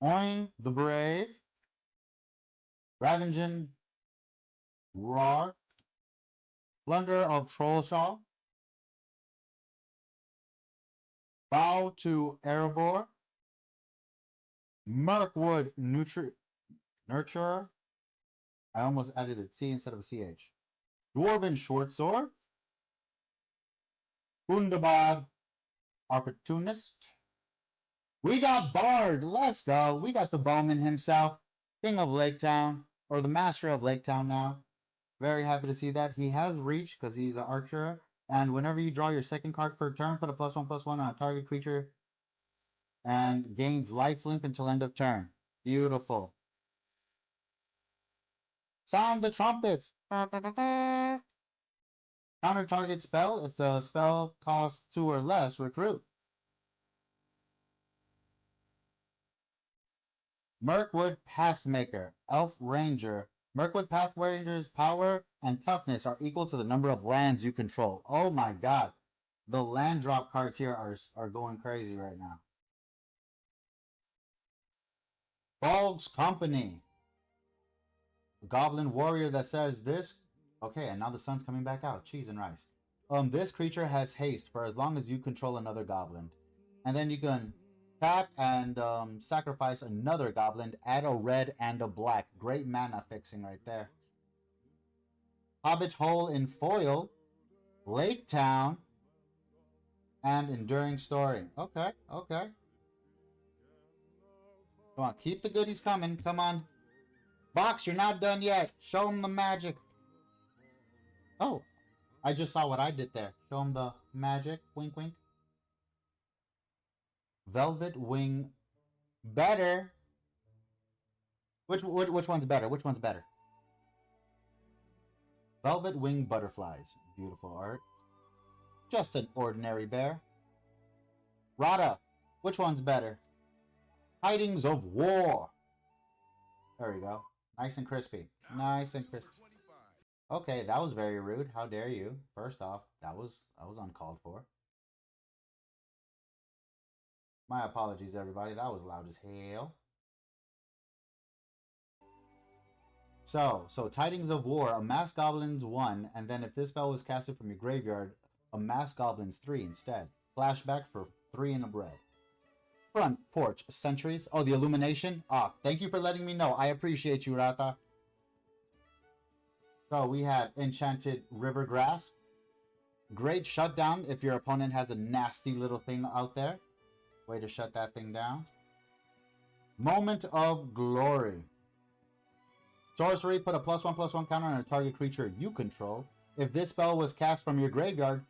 Oin the Brave. Ravingen. Roar. Plunder of Trollshaw. Bow to Erebor. Mirkwood Nurturer. I almost added a T instead of a CH. Dwarven Shortsword. Bundabad Opportunist. We got Bard. Let's go. We got the Bowman himself. King of Lake Town. Or the Master of Lake Town now. Very happy to see that. He has reach because he's an archer. And whenever you draw your second card per turn, put a +1/+1 on a target creature. And gains lifelink until end of turn. Beautiful. Sound the trumpets. Counter target spell. If the spell costs 2 or less, recruit. Mirkwood Pathmaker. Elf Ranger. Mirkwood Pathranger's power and toughness are equal to the number of lands you control. Oh my god. The land drop cards here are going crazy right now. Bog's Company. A goblin warrior that says this. Okay, and now the sun's coming back out. Cheese and rice. This creature has haste for as long as you control another goblin. And then you can tap and sacrifice another goblin, add a red and a black. Great mana fixing right there. Hobbit Hole in foil, Lake Town, and Enduring Story. Okay, okay. Come on, keep the goodies coming. Come on. Box, you're not done yet. Show them the magic. Oh, I just saw what I did there. Show them the magic. Wink, wink. Velvet Wing. Better. Which one's better? Which one's better? Velvet Wing Butterflies. Beautiful art. Just an ordinary bear. Rada. Which one's better? Tidings of War. There we go. Nice and crispy. Nice and crispy. Okay, that was very rude. How dare you? First off, that was uncalled for. My apologies, everybody. That was loud as hell. So Tidings of War, amass goblins 1, and then if this spell was casted from your graveyard, amass goblins 3 instead. Flashback for 3 and a bread. Front porch sentries. Oh, the illumination. Ah, thank you for letting me know. I appreciate you, Rata. So we have Enchanted River Grasp. Great shutdown if your opponent has a nasty little thing out there. Way to shut that thing down. Moment of Glory. Sorcery, put a +1/+1 counter on a target creature you control. If this spell was cast from your graveyard,